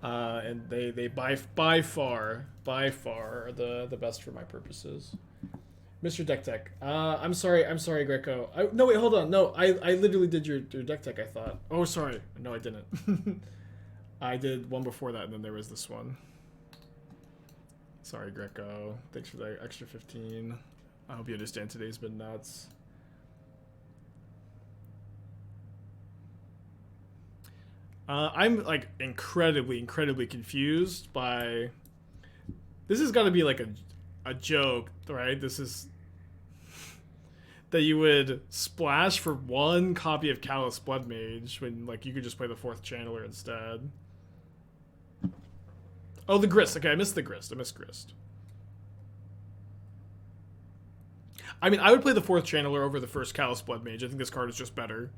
And they by far are the best for my purposes. Mr. Deck Tech. I'm sorry, Greco. No, wait, hold on. No, I literally did your Deck Tech, I thought. Oh, sorry. No, I didn't. I did one before that, and then there was this one. Sorry, Greco. Thanks for the extra 15. I hope you understand today's been nuts. I'm like incredibly confused by... This has got to be like a joke, right? This is... that you would splash for one copy of Callous Blood Mage when like you could just play the 4th Channeler instead. Oh, the Grist. Okay, I missed the Grist. I mean, I would play the 4th Channeler over the first Callous Blood Mage. I think this card is just better.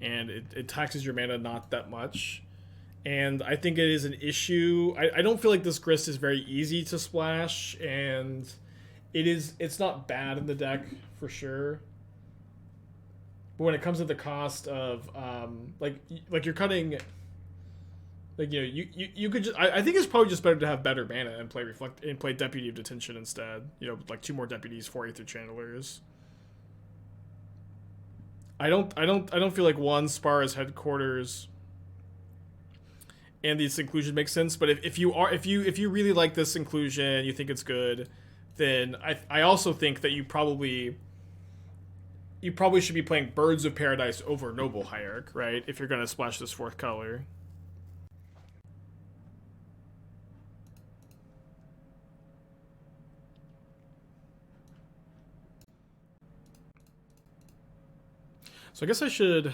And it taxes your mana not that much. And I think it is an issue. I don't feel like this Grist is very easy to splash. And it's not bad in the deck, for sure. But when it comes to the cost of, like you're cutting... Like, you know, you could just... I think it's probably just better to have better mana and play Deputy of Detention instead. You know, like 2 more Deputies, 4 Aether Channelers. I don't feel like one Spara's Headquarters and this inclusion makes sense. But if you really like this inclusion, you think it's good, then I also think that you probably should be playing Birds of Paradise over Noble Hierarch, right? If you're gonna splash this 4th color. So I guess I should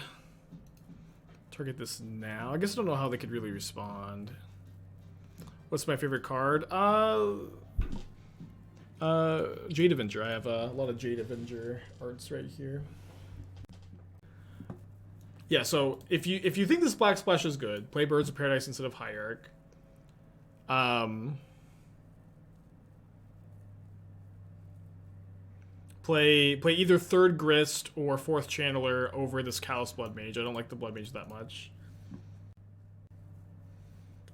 target this now. I guess I don't know how they could really respond. What's my favorite card? Jade Avenger. I have a lot of Jade Avenger arts right here. Yeah, so if you think this Black Splash is good, play Birds of Paradise instead of Hierarch. Play either 3rd Grist or 4th Channeler over this Callous Blood Mage. I don't like the Blood Mage that much.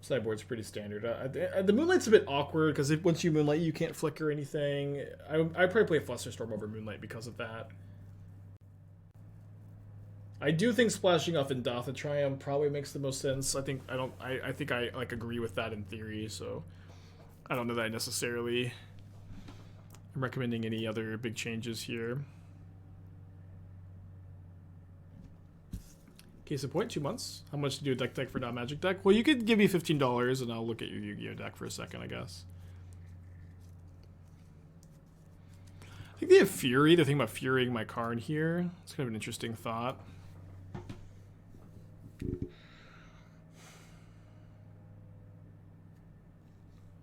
Sideboard's pretty standard. The Moonlight's a bit awkward because once you Moonlight, you can't flicker anything. I'd probably play Flusterstorm over Moonlight because of that. I do think splashing off Indatha Triumph probably makes the most sense. I think I like agree with that in theory. So I don't know that I necessarily... I'm recommending any other big changes here. Case in point, 2 months. How much to do a deck for non-magic deck? Well, you could give me $15 and I'll look at your Yu-Gi-Oh deck for a second, I guess. I think they have Fury. They're thinking about Furying my Karn here. It's kind of an interesting thought.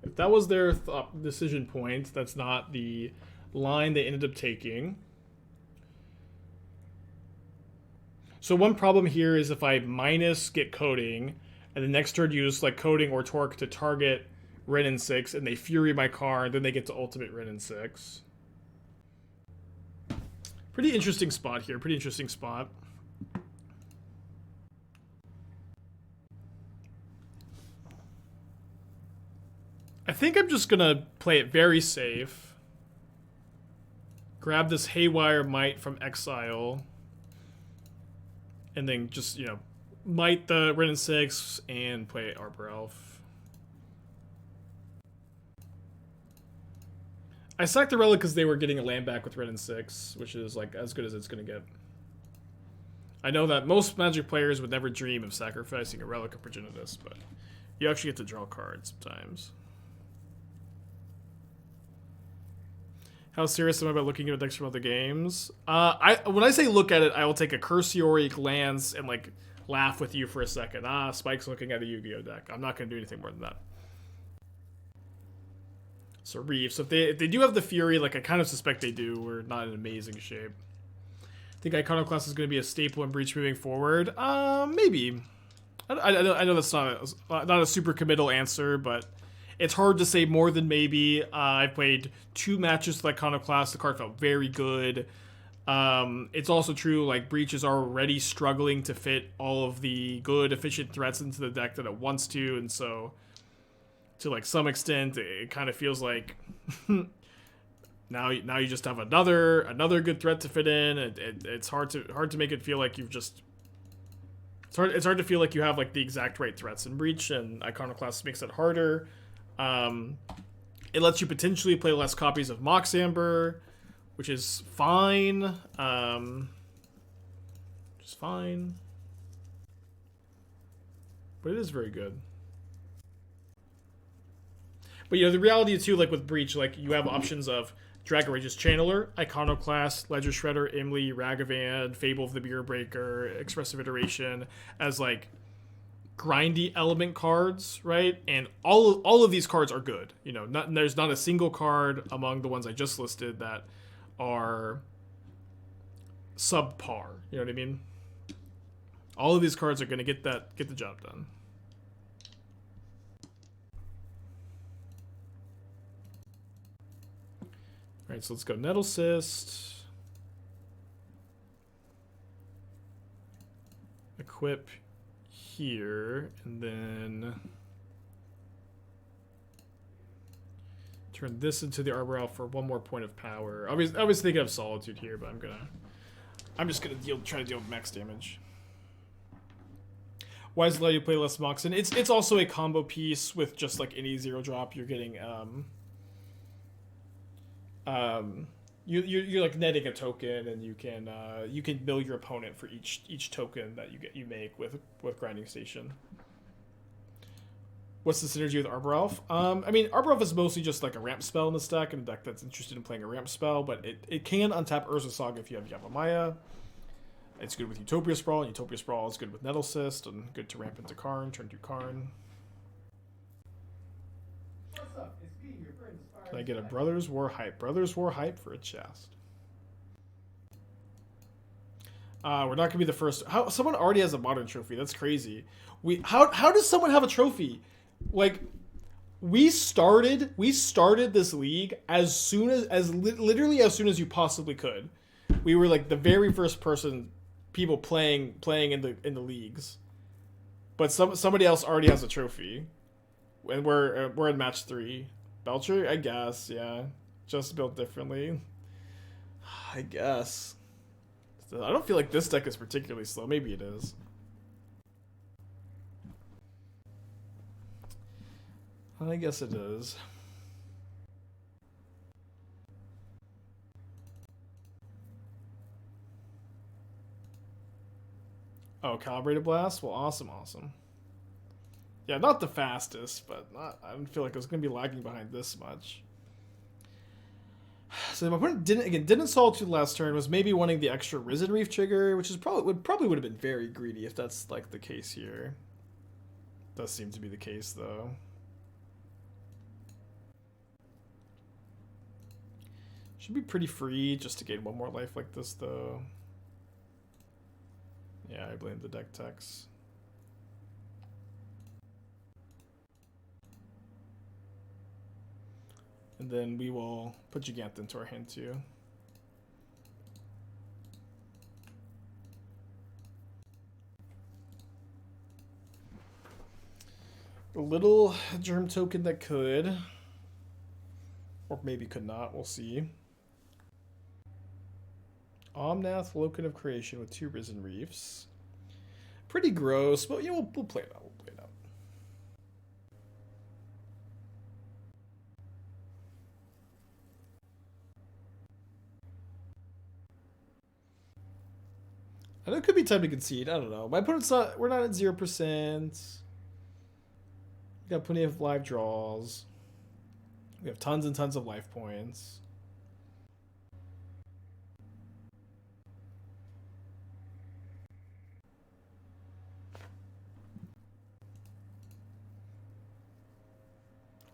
If that was their decision point, that's not the line they ended up taking. So one problem here is if I minus get Coating, and the next turn use like Coating or Torque to target Ren in 6, and they Fury my Karn, then they get to ultimate Ren in 6. Pretty interesting spot here. Pretty interesting spot. I think I'm just gonna play it very safe. Grab this Haywire Mite from Exile. And then just, you know, Mite the Ren 6 and play Arbor Elf. I sacked the Relic because they were getting a land back with Ren 6, which is like as good as it's gonna get. I know that most Magic players would never dream of sacrificing a Relic of Progenitus, but you actually get to draw cards sometimes. How serious am I about looking at decks from other games? When I say look at it, I will take a cursory glance and like laugh with you for a second. Spike's looking at a Yu-Gi-Oh deck. I'm not going to do anything more than that. So Reef. So if they do have the Fury, like I kind of suspect they do, we're not in amazing shape. I think Iconoclast is going to be a staple in Breach moving forward. Maybe. I know that's not a super committal answer, but it's hard to say more than maybe. I've played 2 matches with Iconoclast. The card felt very good. It's also true, like, Breach is already struggling to fit all of the good, efficient threats into the deck that it wants to, and so, to, like, some extent, it kind of feels like now you just have another good threat to fit in. It's hard to make it feel like you've just... It's hard to feel like you have, like, the exact right threats in Breach, and Iconoclast makes it harder. It lets you potentially play less copies of Mox Amber, which is fine. Just fine. But it is very good. But, you know, the reality too, like with Breach, like you have options of Dragon Rage's Channeler, Iconoclast, Ledger Shredder, Imli, Ragavan, Fable of the Beer Breaker, Expressive Iteration as like grindy element cards, right? And all of these cards are good. You know, there's not a single card among the ones I just listed that are subpar. You know what I mean? All of these cards are going to get the job done. All right, so let's go Nettlecyst. Equip here, and then turn this into the Arbor Elf for 1 more point of power. I was thinking of Solitude here, but I'm just gonna try to deal with max damage. Why does it allow you to play less Moxen? It's also a combo piece with just like any 0-drop. You're getting you're like netting a token, and you can mill your opponent for each token that you make with Grinding Station. What's the synergy with Arbor Elf? I mean, Arbor Elf is mostly just like a ramp spell in this deck, and a deck that's interested in playing a ramp spell, but it can untap Urza Saga if you have Yavimaya. It's good with Utopia Sprawl, and Utopia Sprawl is good with Nettlecyst, and good to ramp into Karn, turn to Karn. What's up? It's me, your friend. Can I get a Brothers War Hype? Brothers War Hype for a chest. We're not gonna be the first. Someone already has a modern trophy. That's crazy. How does someone have a trophy? Like, we started this league literally as soon as you possibly could. We were like the very first people playing in the leagues. But somebody else already has a trophy, and we're in match 3. Belcher, I guess, yeah. Just built differently. I guess. I don't feel like this deck is particularly slow. Maybe it is. I guess it is. Oh, Calibrated Blast? Well, awesome. Yeah, not the fastest, but I don't feel like I was going to be lagging behind this much. So my opponent didn't Solitude last turn, was maybe wanting the extra Risen Reef trigger, which is probably would have been very greedy if that's like the case here. Does seem to be the case though. Should be pretty free just to gain 1 more life like this though. Yeah, I blame the deck techs. And then we will put Gigant into our hand too. A little germ token that could. Or maybe could not. We'll see. Omnath, Loken of Creation with 2 Risen Reefs. Pretty gross, but you know, we'll play it out. We'll play it out. I know it could be time to concede. I don't know. My opponent's not. We're not at 0%. We got plenty of live draws. We have tons and tons of life points.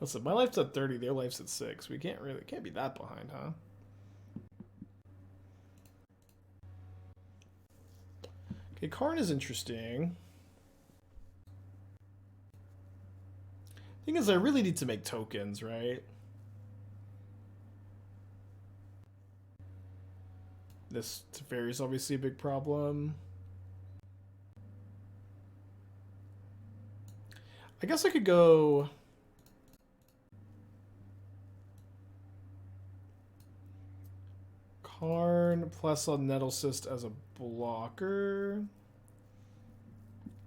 Listen, my life's at 30, their life's at 6. We can't be that behind, huh? Okay, Karn is interesting. Thing is, I really need to make tokens, right? This Teferi is obviously a big problem. I guess I could go... Karn plus a Nettlecyst as a blocker.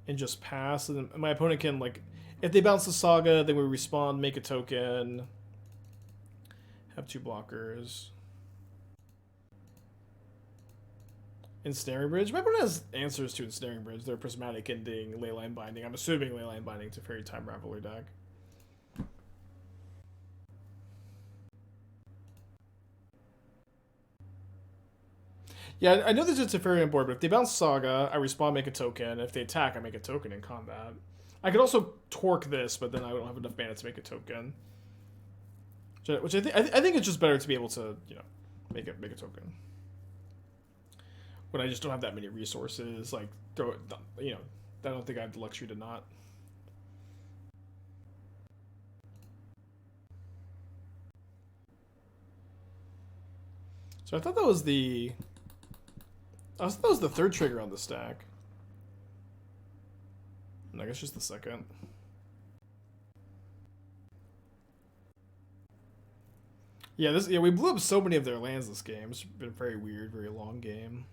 And just pass. And then my opponent can, like... If they bounce the Saga, then we respawn, make a token. Have 2 blockers. Ensnaring Bridge. My opponent has answers to Ensnaring Bridge. They're Prismatic Ending, Leyline Binding. I'm assuming Leyline Binding to Fairy Time Raveler deck. Yeah, I know there's a Teferi on board, but if they bounce Saga, I respawn, make a token. If they attack, I make a token in combat. I could also Torque this, but then I don't have enough mana to make a token. Which I think it's just better to be able to, you know, make a token. When I just don't have that many resources, like throw it, you know, I don't think I have the luxury to not. So I thought that was the... I thought that was the 3rd trigger on the stack. I guess just the 2nd. Yeah, we blew up so many of their lands this game. It's been a very weird, very long game.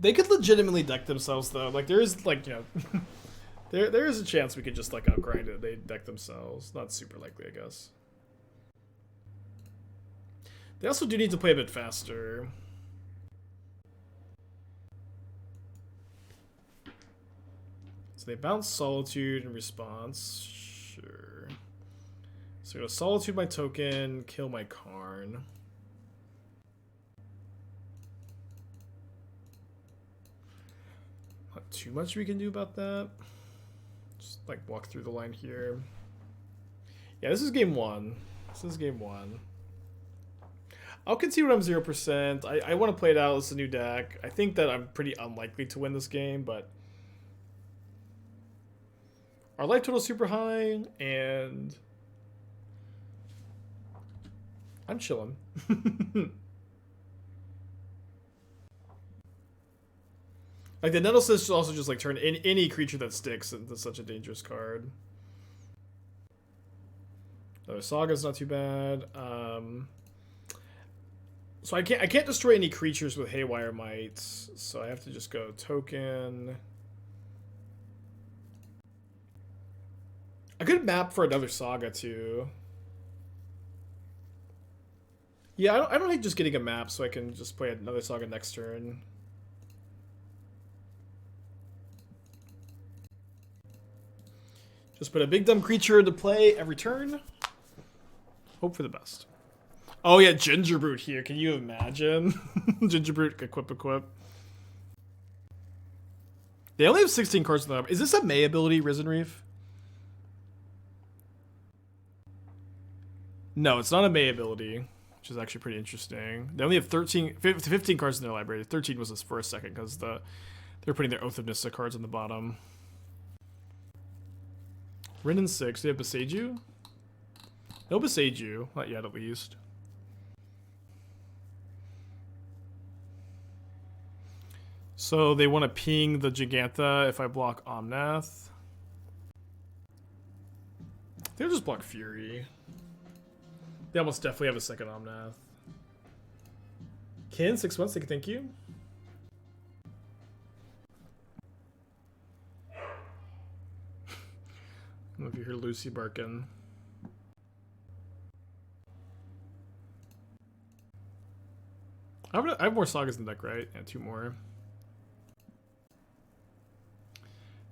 They could legitimately deck themselves though. Like there is like, you know, there is a chance we could just like outgrind it. They deck themselves. Not super likely, I guess. They also do need to play a bit faster. So they bounce Solitude in response. Sure. So I go Solitude my token, kill my Karn. Not too much we can do about that. Just like walk through the line here. Yeah, this is game 1. This is game 1. I'll concede when I'm 0%. I want to play it out. It's a new deck. I think that I'm pretty unlikely to win this game, but our life total is super high, and I'm chilling. Like the Nettlecyst should also just like turn any creature that sticks into such a dangerous card. Saga's not too bad. So I can't destroy any creatures with Haywire Mite, so I have to just go token. I could map for another Saga too. Yeah, I don't hate just getting a map, so I can just play another Saga next turn. Just put a big dumb creature into play every turn. Hope for the best. Oh yeah, Gingerbrute here. Can you imagine? Gingerbrute equip. They only have 16 cards in the library. Is this a May ability, Risen Reef? No, it's not a May ability, which is actually pretty interesting. They only have 15 cards in their library. 13 was this for a second because they're putting their Oath of Nissa cards on the bottom. Rin 6. They have Boseiju? No Boseiju. Not yet, at least. So they want to ping the Gigantha if I block Omnath. I They'll just block Fury. They almost definitely have a second Omnath. Kin, 6 months, thank you. I don't know if you hear Lucy barking. I have more Sagas in the deck, right? Yeah, 2 more.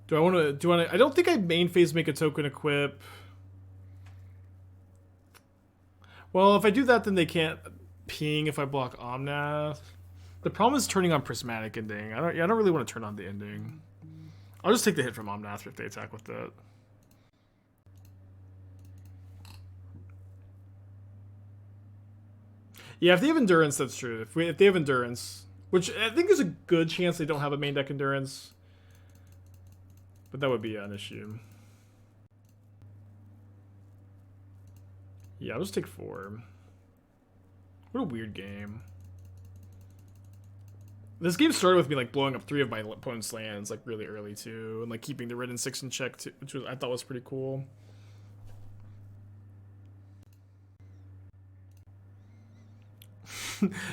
Do I want to? I don't think I main phase make a token equip. Well, if I do that, then they can't ping if I block Omnath. The problem is turning on Prismatic Ending. I don't really want to turn on the ending. I'll just take the hit from Omnath if they attack with it. Yeah, if they have Endurance, that's true. If they have Endurance, which I think is a good chance they don't have a main deck Endurance. But that would be an issue. Yeah, I'll just take 4. What a weird game. This game started with me like blowing up 3 of my opponent's lands like really early too, and like keeping the red and 6 in check too, which I thought was pretty cool.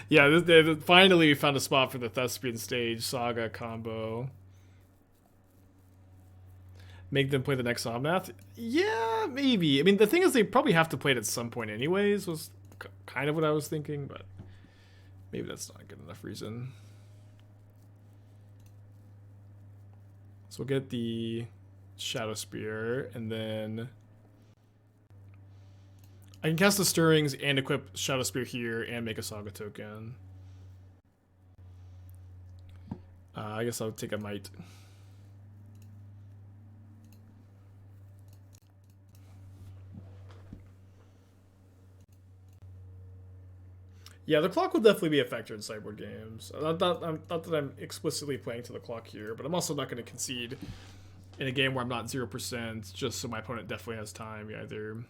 Yeah, they finally found a spot for the Thespian stage Saga combo. Make them play the next Omnath? Yeah, maybe. I mean, the thing is, they probably have to play it at some point anyways, was kind of what I was thinking, but maybe that's not a good enough reason. So we'll get the Shadowspear, and then I can cast the Stirrings and equip Shadowspear here and make a Saga token. I guess I'll take a Mite. Yeah, the clock will definitely be a factor in sideboard games. Not that I'm explicitly playing to the clock here, but I'm also not going to concede in a game where I'm not 0% just so my opponent definitely has time either.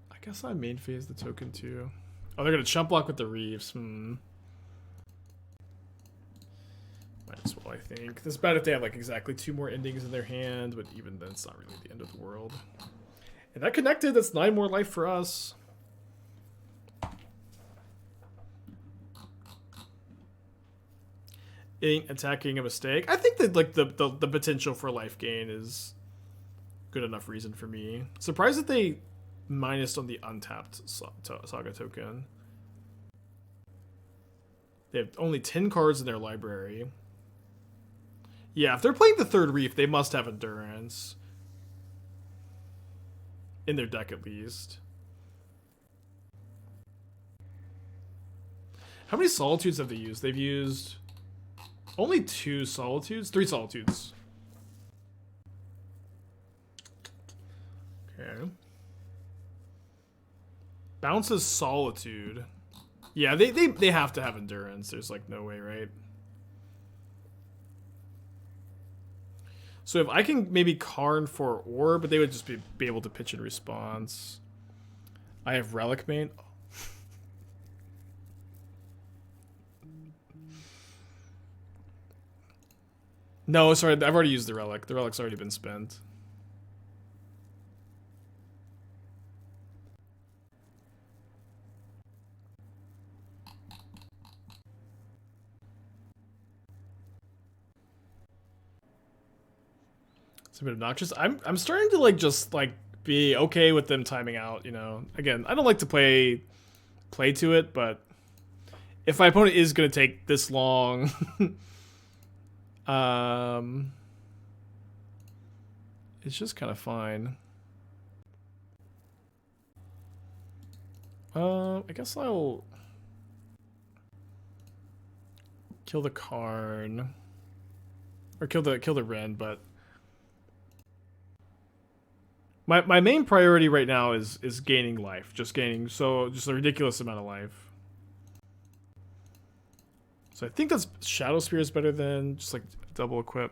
I guess I main phase the token too. Oh, they're going to chump block with the Reefs. Might as well, I think. This is bad if they have like exactly 2 more endings in their hand, but even then it's not really the end of the world. And that connected, that's 9 more life for us. Ain't attacking a mistake. I think that like the potential for life gain is good enough reason for me. Surprised that they minused on the untapped Saga token. They have only 10 cards in their library. Yeah, if they're playing the 3rd Reef, they must have Endurance. In their deck, at least. How many Solitudes have they used? They've used only 2 Solitudes? 3 Solitudes. Okay. Bounces Solitude. Yeah, they have to have Endurance. There's like no way, right? So if I can maybe Karn for Orb, but they would just be able to pitch in response. I have Relic Mate. No, sorry, I've already used the Relic. The Relic's already been spent. A bit obnoxious. I'm starting to like just like be okay with them timing out, you know. Again, I don't like to play to it, but if my opponent is gonna take this long, it's just kind of fine. I guess I'll kill the Karn or kill the Ren, but my main priority right now is gaining life, just a ridiculous amount of life. So I think that's Shadowspear is better than just like double equip.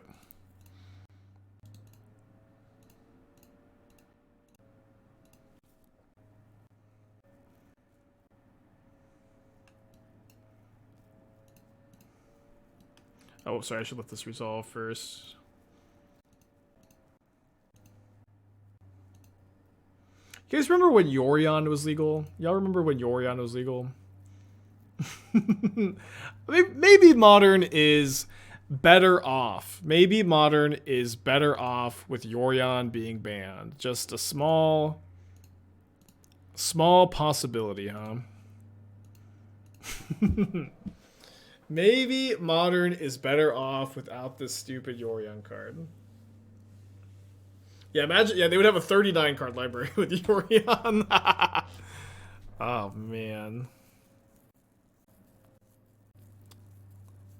Oh, sorry, I should let this resolve first. You guys remember when Yorion was legal? Y'all remember when Yorion was legal? Maybe Modern is better off. Maybe Modern is better off with Yorion being banned. Just a small possibility, huh? Maybe Modern is better off without this stupid Yorion card. Yeah, imagine. Yeah, they would have a 39 card library with Yorion. Oh man.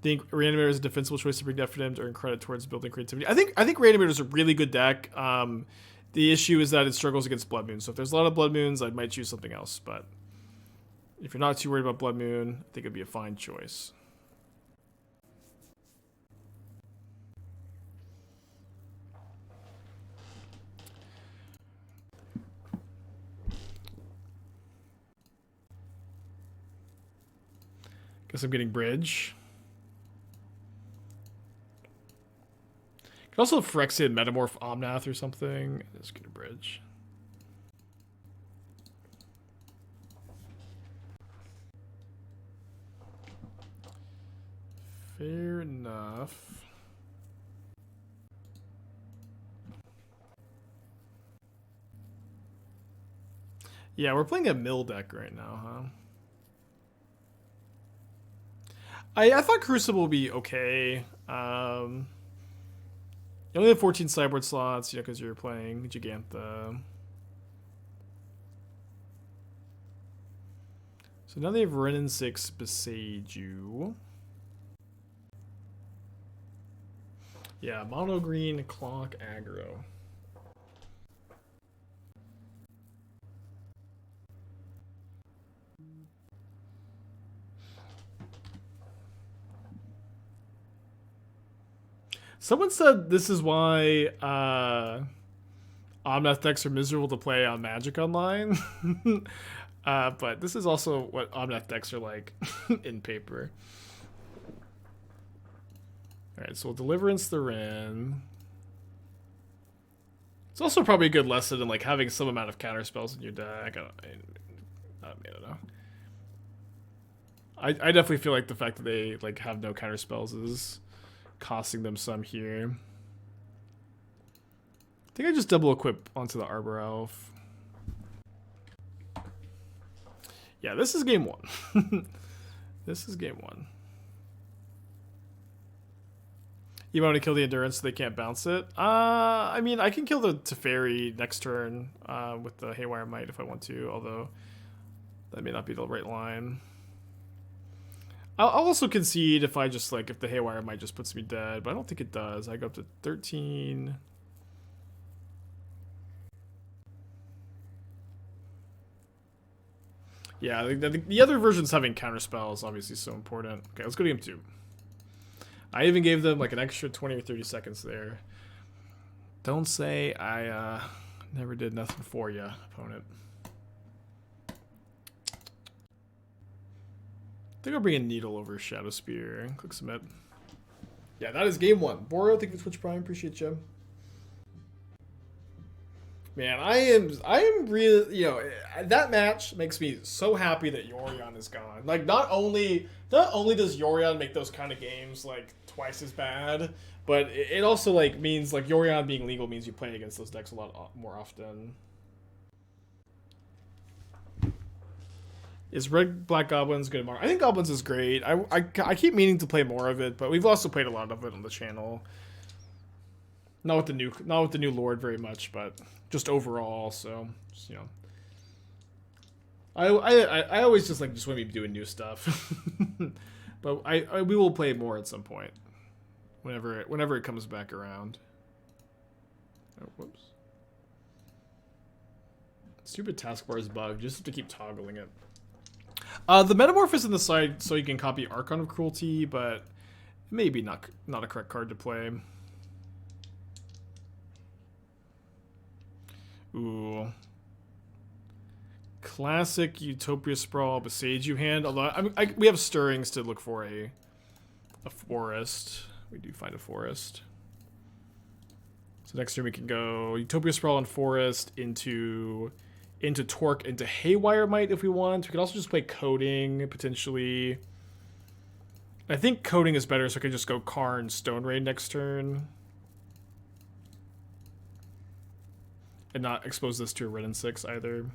Think Reanimator is a defensible choice to bring death for them to earn credit towards building creativity. I think Reanimator is a really good deck. The issue is that it struggles against Blood Moon. So if there's a lot of Blood Moons, I might choose something else. But if you're not too worried about Blood Moon, I think it'd be a fine choice. Guess I'm getting Bridge. Could also Phyrexian Metamorph Omnath or something. Just get a Bridge. Fair enough. Yeah, we're playing a mill deck right now, huh? I thought Crucible would be okay. You only have 14 sideboard slots, you know, because you're playing Gigantha. So now they have Renin 6 Boseiju. Yeah, mono green clock aggro. Someone said this is why Omnath decks are miserable to play on Magic Online. But this is also what Omnath decks are like in paper. Alright, so we'll Deliverance the Ren. It's also probably a good lesson in like having some amount of counter spells in your deck. I don't know. I definitely feel like the fact that they like have no counter spells is costing them some here. I think I just double equip onto the Arbor Elf. Yeah, this is game one. This is game one. You want to kill the Endurance so they can't bounce it? I mean, I can kill the Teferi next turn with the Haywire Mite if I want to, although that may not be the right line. I'll also concede if I just like if the Haywire Mite just puts me dead, but I don't think it does. I go up to 13. Yeah, the other versions having counterspell is obviously so important. Okay, let's go to game 2. I even gave them like an extra 20 or 30 seconds there. Don't say I never did nothing for you, opponent. I think I'll bring a Needle over Shadowspear. Click submit. Yeah, that is game 1. Boreal, thank you for Twitch Prime. Appreciate you. Man, I am really, you know, that match makes me so happy that Yorion is gone. Like, not only does Yorion make those kind of games like twice as bad, but it also like means like Yorion being legal means you play against those decks a lot more often. Is Red Black Goblins good tomorrow? I think Goblins is great. I keep meaning to play more of it, but we've also played a lot of it on the channel. Not with the new Lord very much, but just overall. So just, you know, I always just want to be doing new stuff. But we will play more at some point, whenever it comes back around. Oh, whoops. Stupid taskbar is bugged. Just have to keep toggling it. The Metamorph is in the side so you can copy Archon of Cruelty, but maybe not a correct card to play. Ooh. Classic Utopia Sprawl Boseiju hand. Although we have stirrings to look for a forest. We do find a forest. So next turn we can go Utopia Sprawl and forest into into Torque, into Haywire Mite if we want. We could also just play Coating, potentially. I think Coating is better, so I could just go Karn, Stone Rain next turn. And not expose this to a red and 6 either.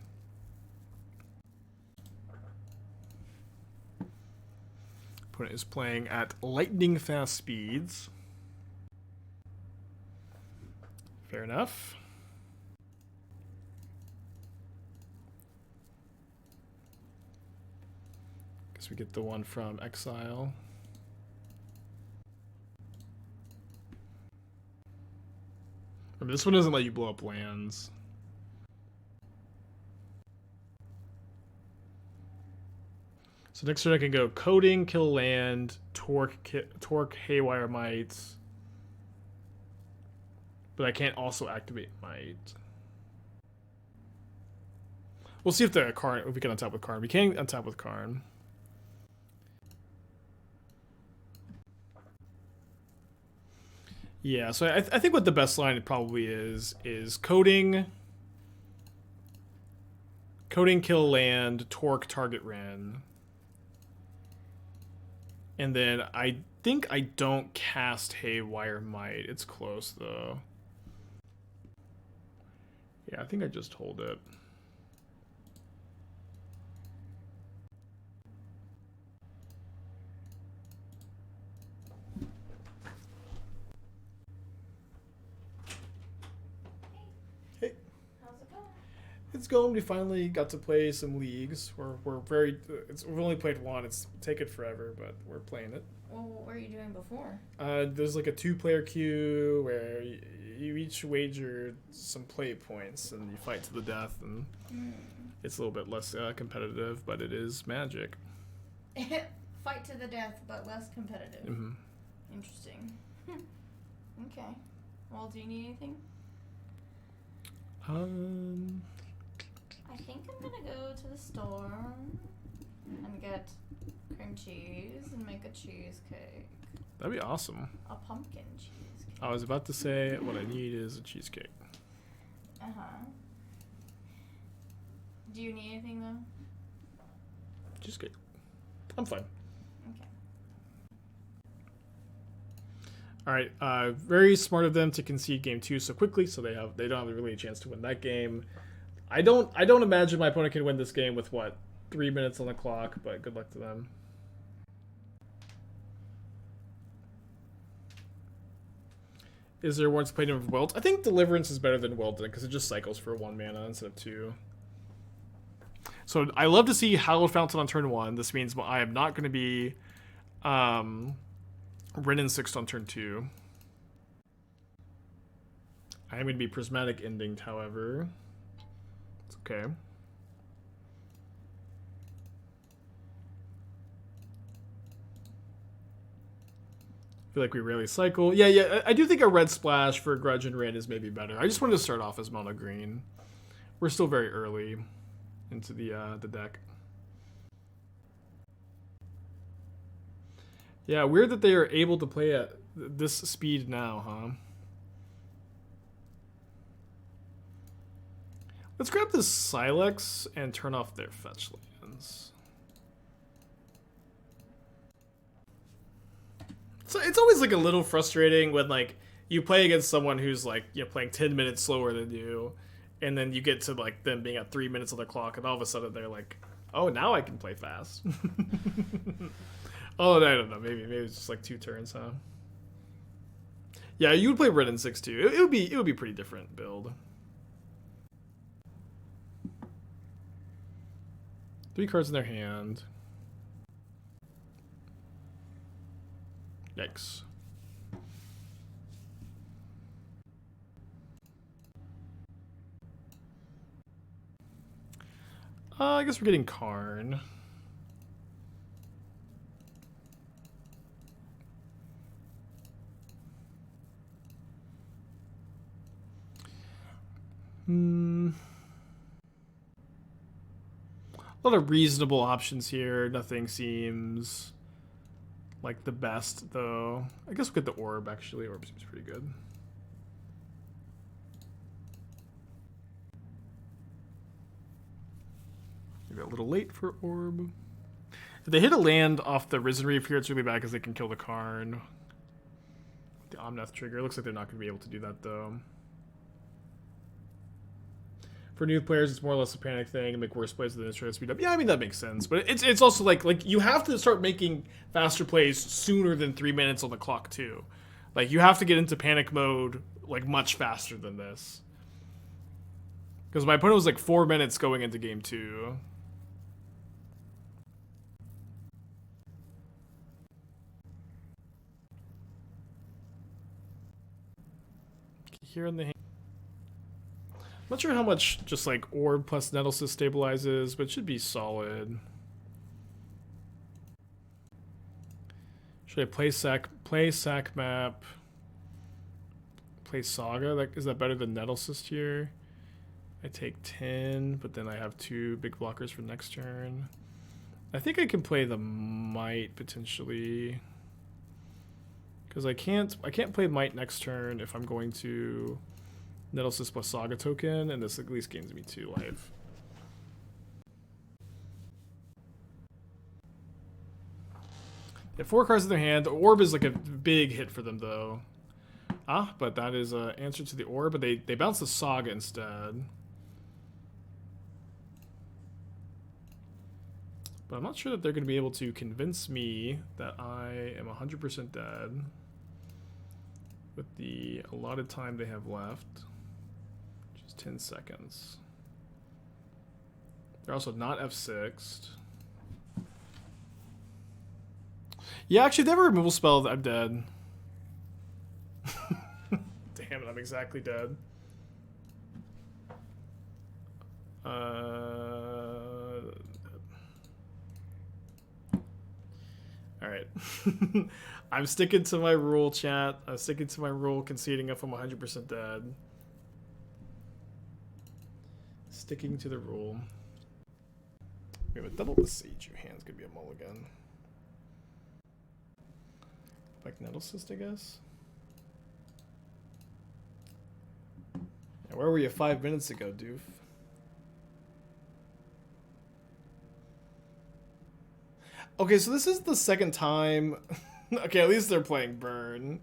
Opponent is playing at lightning fast speeds. Fair enough. Guess we get the one from Exile. Remember, this one doesn't let you blow up lands. So next turn I can go Coating, kill land, Torque, Haywire Mite. But I can't also activate Mite. We'll see if the Karn, if we can untap with Karn. We can untap with Karn. Yeah, so I think what the best line probably is Coating, kill land, Torque, target Ren. And then I think I don't cast Haywire Mite. It's close, though. Yeah, I think I just hold it. Hey. How's it going? It's going. We finally got to play some leagues. We're very. We've only played one. It's taken forever, but we're playing it. Well, what were you doing before? There's like a 2-player queue where you each wager some play points and you fight to the death, and it's a little bit less competitive, but it is Magic. Fight to the death, but less competitive. Mm-hmm. Interesting. Okay. Well, do you need anything? I think I'm gonna go to the store and get cream cheese and make a cheesecake. That'd be awesome. A pumpkin cheesecake. I was about to say what I need is a cheesecake. Uh-huh. Do you need anything, though? Cheesecake. I'm fine. Okay. All right. Very smart of them to concede game 2 so quickly, so they don't have really a chance to win that game. I don't imagine my opponent can win this game with what, 3 minutes on the clock, but good luck to them. Is there once played in Wilt? I think Deliverance is better than Wilton because it just cycles for 1 mana instead of 2. So I love to see Hallowed Fountain on turn 1. This means I am not going to be Ren and 6 on turn 2. I am going to be Prismatic Ending, however. It's okay. I feel like we rarely cycle. Yeah, I do think a red splash for Grudge and Ren is maybe better. I just wanted to start off as mono green. We're still very early into the deck. Yeah, weird that they are able to play at this speed now, huh? Let's grab this Sylex and turn off their fetch lands. So it's always like a little frustrating when like you play against someone who's like, you know, playing 10 minutes slower than you, and then you get to like them being at 3 minutes on the clock, and all of a sudden they're like, oh, now I can play fast. Oh, I don't know. Maybe it's just like 2 turns, huh? Yeah, you would play Red and 6 too. It would be pretty different build. 3 cards in their hand. Yikes. I guess we're getting Karn. A lot of reasonable options here. Nothing seems like the best, though. I guess we'll get the Orb, actually. Orb seems pretty good. Maybe a little late for Orb. If they hit a land off the Risen Reef here, it's really bad because they can kill the Karn. The Omnath trigger. Looks like they're not going to be able to do that, though. For new players, it's more or less a panic thing and make worse plays than try to speed up. Yeah, I mean, that makes sense. But it's also like you have to start making faster plays sooner than 3 minutes on the clock, too. Like, you have to get into panic mode, like, much faster than this. Because my opponent was, like, 4 minutes going into game 2. Here in the hand. I'm not sure how much just like Orb plus Nettlecyst stabilizes, but it should be solid. Should I play sack map? Play Saga? Like, is that better than Nettlecyst here? I take 10, but then I have 2 big blockers for next turn. I think I can play the Mite potentially. Because I can't play Mite next turn if I'm going to Nettlecyst plus Saga token, and this at least gains me 2 life. They have 4 cards in their hand. The Orb is like a big hit for them, though. But that is an answer to the Orb, but they bounce the Saga instead. But I'm not sure that they're going to be able to convince me that I am 100% dead with the allotted time they have left. 10 seconds. They're also not F6'd. Yeah, actually, if they have a removal spell, I'm dead. Damn it, I'm exactly dead. Alright. I'm sticking to my rule, chat. I'm sticking to my rule, conceding if I'm 100% dead. Sticking to the rule. We have a double Boseiju. Hand's gonna be a mulligan. Like Nettlecyst, I guess. Yeah, where were you 5 minutes ago, doof? Okay, so this is the second time. Okay, at least they're playing Burn.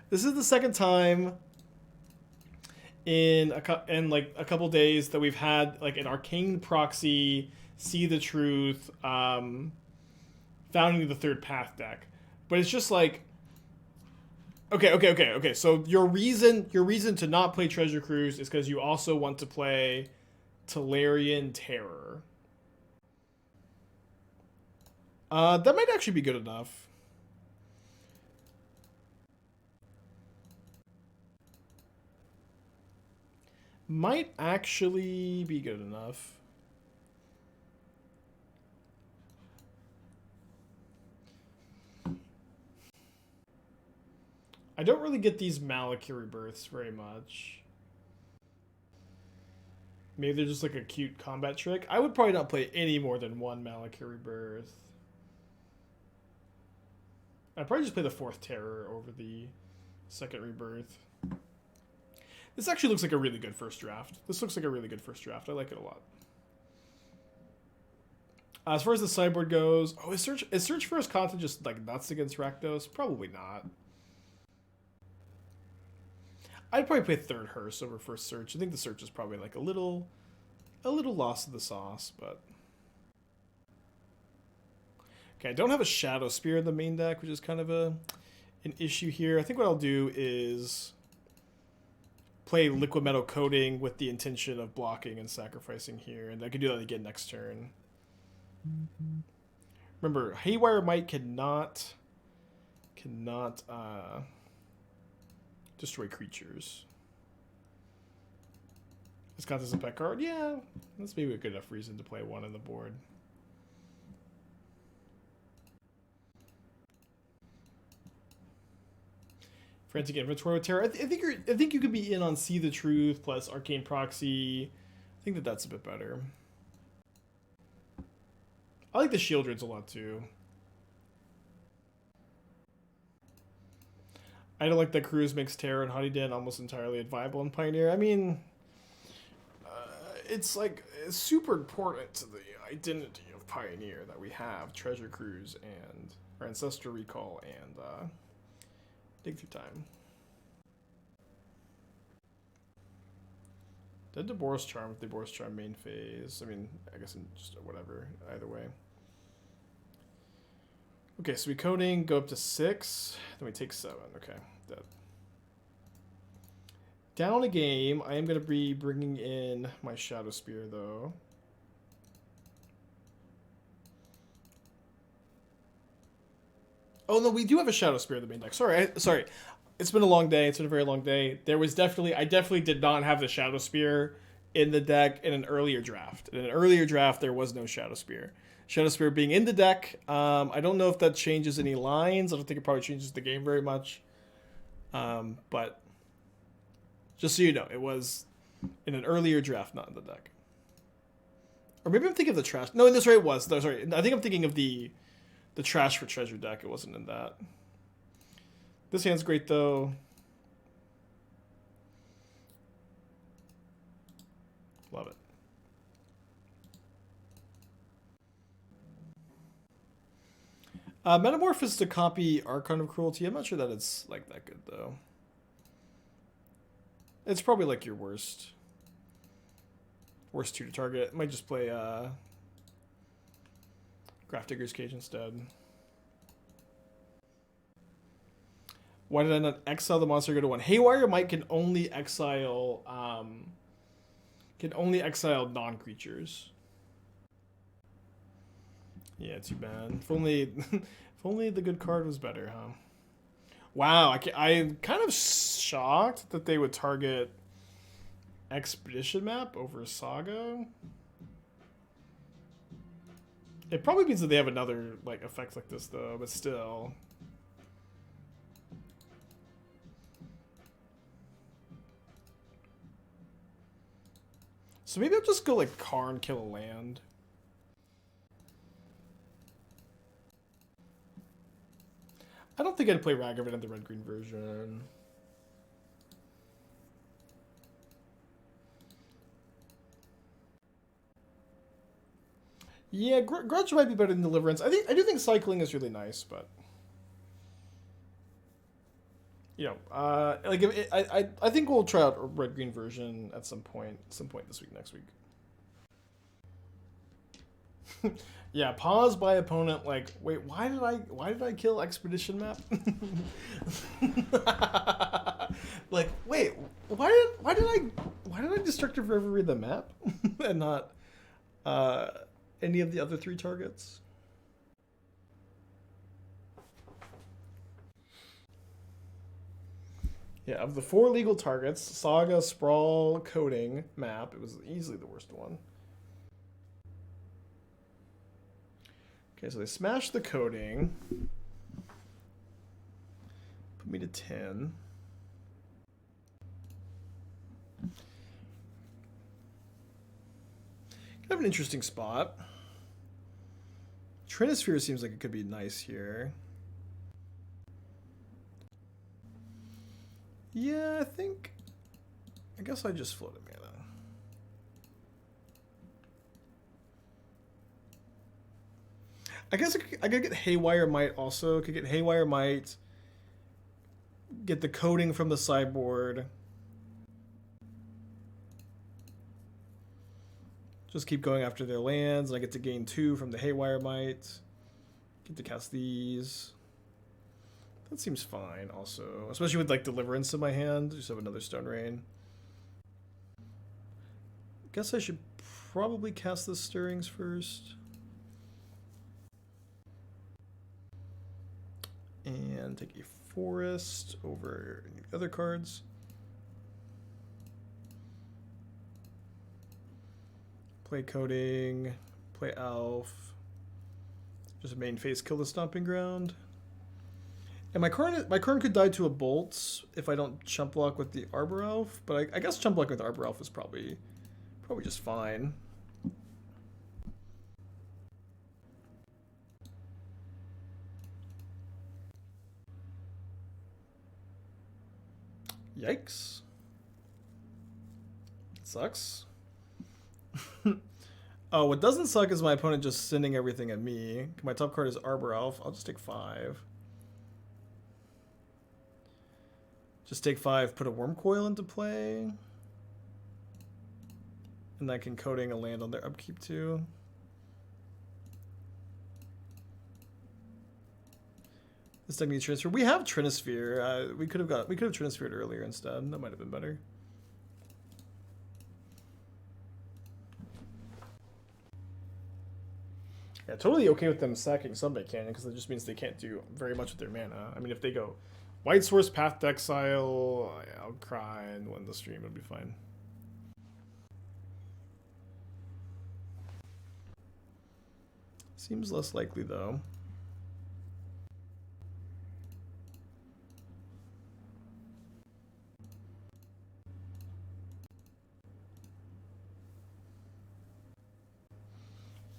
This is the second time in like a couple days that we've had like an Arcane Proxy, See the Truth, Founding the Third Path deck. But it's just like, okay. So your reason to not play Treasure Cruise is because you also want to play Tolarian Terror. That might actually be good enough. Might actually be good enough. I don't really get these Malakir rebirths very much. Maybe they're just like a cute combat trick. I would probably not play any more than 1 Malakir rebirth. I'd probably just play the 4th Terror over the 2nd rebirth. This actually looks like a really good first draft. I like it a lot. As far as the sideboard goes, is Search First Content just like nuts against Rakdos? Probably not. I'd probably play 3rd Hearse over first Search. I think the Search is probably like a little lost in the sauce, but okay. I don't have a Shadowspear in the main deck, which is kind of an issue here. I think what I'll do is play Liquimetal Coating with the intention of blocking and sacrificing here, and I can do that again next turn. Remember, Haywire Mite cannot destroy creatures. This counts as a pet card? Yeah, that's maybe a good enough reason to play 1 on the board. Frantic Inventory with Terror. I think you could be in on See the Truth plus Arcane Proxy. I think that's a bit better. I like the Shieldreds a lot too. I don't like that Cruise makes Terror and Honey Den almost entirely viable in Pioneer. I mean, it's like it's super important to the identity of Pioneer that we have Treasure Cruise and or Ancestor Recall and Dig Through Time. Dead to Boros Charm with the Boros Charm main phase. I mean, I guess just whatever, either way. Okay, so we coding, go up to 6, then we take 7. Okay, dead. Down a game, I am going to be bringing in my Shadowspear, though. Oh, no, we do have a Shadowspear in the main deck. Sorry. It's been a long day. It's been a very long day. I definitely did not have the Shadowspear in the deck in an earlier draft. In an earlier draft, there was no Shadowspear. Shadowspear being in the deck, I don't know if that changes any lines. I don't think it probably changes the game very much. But just so you know, it was in an earlier draft, not in the deck. Or maybe I'm thinking of the trash. No, in this right it was. No, sorry. I think I'm thinking of the trash for treasure deck. It wasn't in that. This hand's great, though. Love it. Metamorph is to copy Archon of Cruelty. I'm not sure that it's like that good, though. It's probably like your worst 2 to target. It might just play Grafdigger's Cage instead. Why did I not exile the monster go to 1? Haywire Mite can only exile non-creatures. Yeah, too bad. If only the good card was better, huh? Wow, I'm kind of shocked that they would target Expedition Map over Saga. It probably means that they have another like effect like this though, but still. So maybe I'll just go like Karn, kill a land. I don't think I'd play Ragavan in the red-green version. Yeah, Grudge might be better than Deliverance. I do think cycling is really nice, but you know, like I think we'll try out a red-green version at some point this week, next week. Yeah, pause by opponent. Like, wait, why did I kill Expedition Map? Like, wait, why did I Destructive Reverie the map and not any of the other 3 targets? Yeah, of the 4 legal targets, Saga, Sprawl, Coding, Map, it was easily the worst one. Okay, so they smashed the Coding. Put me to 10. Kind of an interesting spot. Trinisphere seems like it could be nice here. Yeah, I guess I just floated mana. I guess I could get Haywire Mite also. Could get Haywire Mite. Get the coding from the sideboard. Just keep going after their lands. And I get to gain 2 from the Haywire Mite. Get to cast these. That seems fine also. Especially with like Deliverance in my hand. Just have another Stone Rain. Guess I should probably cast the Stirrings first. And take a Forest over any other cards. Play Coding, play Elf. Just main phase, kill the Stomping Ground. And my Karn could die to a Bolt if I don't chump block with the Arbor Elf, but I guess chump block with Arbor Elf is probably just fine. Yikes. Sucks. Oh, what doesn't suck is my opponent just sending everything at me. My top card is Arbor Elf. I'll just take 5. Just take 5, put a Wurmcoil into play. And I can coating a land on their upkeep too. This deck needs transfer. We have Trinisphere. We could have Trinisphered earlier instead. That might have been better. Yeah, totally okay with them sacking Sunbay Canyon because it just means they can't do very much with their mana. I mean, if they go White Source, Path to Exile, I'll cry and win the stream. It'll be fine. Seems less likely though.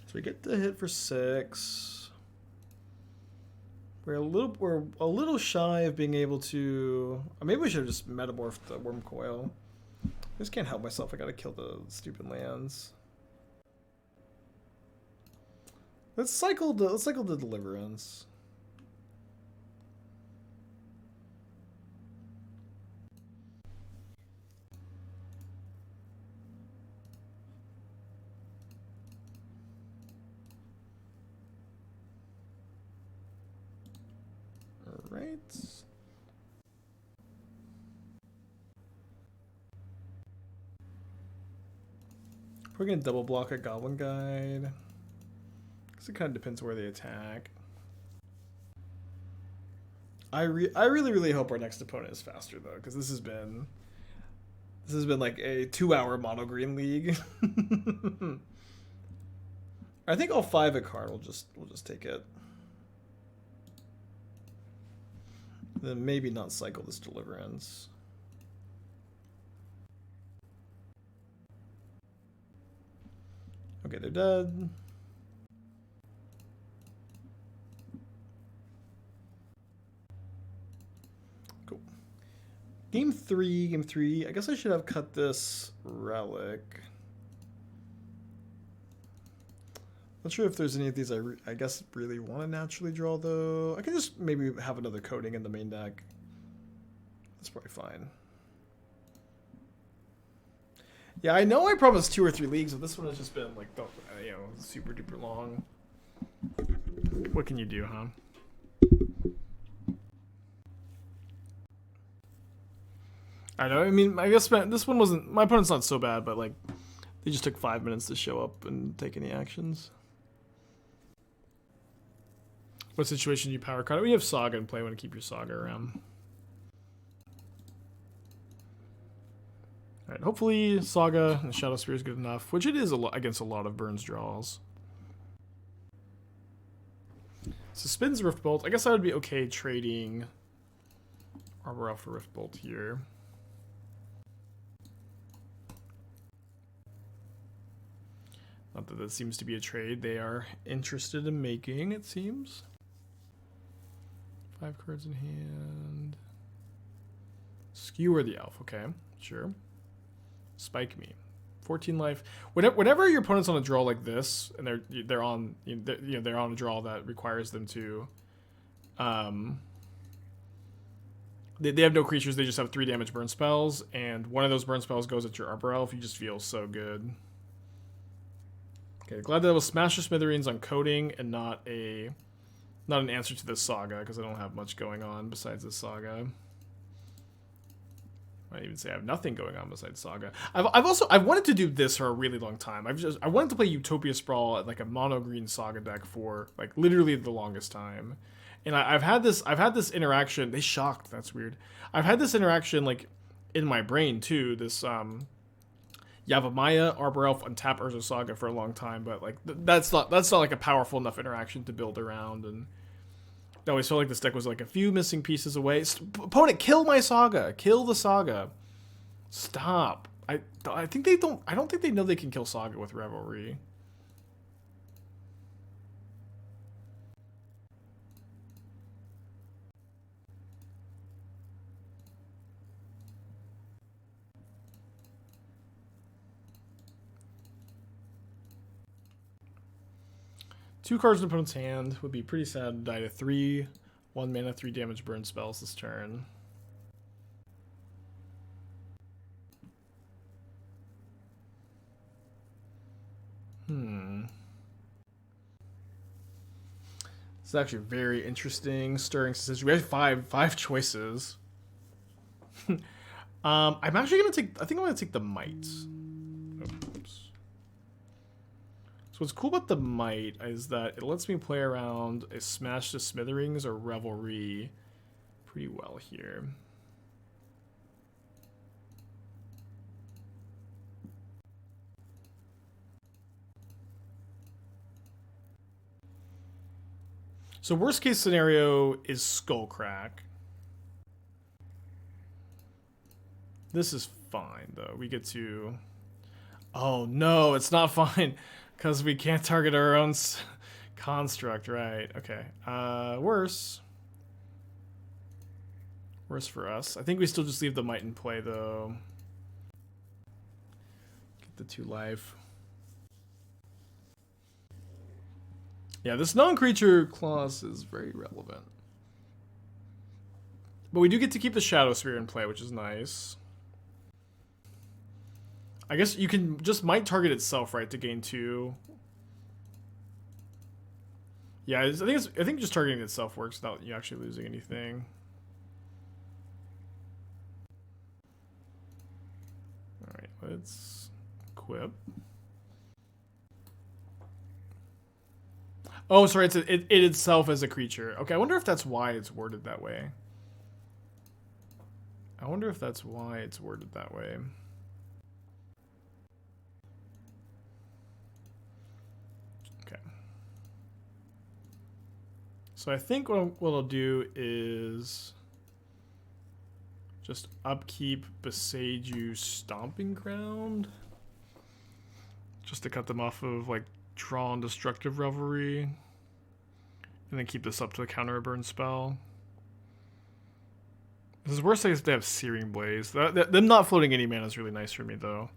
So we get the hit for 6. We're a little shy of being able to. Maybe we should have just metamorphed the Wurmcoil. I just can't help myself. I gotta kill the stupid lands. Let's cycle the Deliverance. Right. We're gonna double block a Goblin Guide. Because it kind of depends where they attack. I really hope our next opponent is faster though, because this has been like a 2-hour mono green league. I think all 5 at Karn. We'll just take it. Then maybe not cycle this Deliverance. Okay, they're dead. Cool. Game 3. I guess I should have cut this Relic. Not sure if there's any of these I guess really want to naturally draw though. I can just maybe have another coating in the main deck. That's probably fine. Yeah, I know I promised 2 or 3 leagues, but this one has just been like, you know, super duper long. What can you do, huh? I know. I mean, I guess this one wasn't. My opponent's not so bad, but like, they just took 5 minutes to show up and take any actions. What situation do you power cut? We have Saga in play. Want to keep your Saga around. All right. Hopefully, Saga and Shadowspear is good enough, which it is against a lot of Burns draws. So spins Rift Bolt. I guess I would be okay trading Arbor Elf for Rift Bolt here. Not that seems to be a trade they are interested in making, it seems. 5 cards in hand. Skewer the Elf, okay, sure. Spike me. 14 life. Whenever your opponent's on a draw like this, and they're on a draw that requires them to, they have no creatures. They just have 3 damage burn spells, and one of those burn spells goes at your Arbor Elf. You just feel so good. Okay, glad that was Smash or Smithereens on Coating and not an answer to this Saga, because I don't have much going on besides this Saga. I might even say I have nothing going on besides Saga. I've wanted to do this for a really long time. I wanted to play Utopia Sprawl at like a mono green Saga deck for like literally the longest time. And I've had this interaction. They shocked. That's weird. I've had this interaction like in my brain too. This Yavimaya, Arbor Elf, untap Urza Saga for a long time, but like that's not like a powerful enough interaction to build around. And I always felt like this deck was like a few missing pieces away. Opponent, kill my Saga. Kill the Saga. Stop. I don't think they know they can kill Saga with Revelry. 2 cards in opponent's hand would be pretty sad to die to 3 1 mana 3 damage burn spells this turn. It's actually very interesting. Stirring Decision. We have five choices. I'm actually gonna take. I think I'm gonna take the Mite. Oops. So what's cool about the Mite is that it lets me play around a Smash to Smithereens or Revelry pretty well here. So worst case scenario is Skullcrack. This is fine though. We get to... Oh no, it's not fine because we can't target our own construct, right? Okay. Worse. Worse for us. I think we still just leave the Mite in play though. Get the 2 life. Yeah, this non-creature clause is very relevant. But we do get to keep the Shadowspear in play, which is nice. I guess you can just Mite target itself, right, to gain 2. Yeah, I think just targeting itself works without you actually losing anything. Alright, let's equip. Oh, sorry, it itself as a creature. Okay, I wonder if that's why it's worded that way. I wonder if that's why it's worded that way. Okay. So I think what I'll do is just upkeep Boseiju Stomping Ground. Just to cut them off of, like, draw on Destructive Revelry, and then keep this up to counter a burn spell. This is worse if they have Searing Blaze. Them not floating any mana is really nice for me though.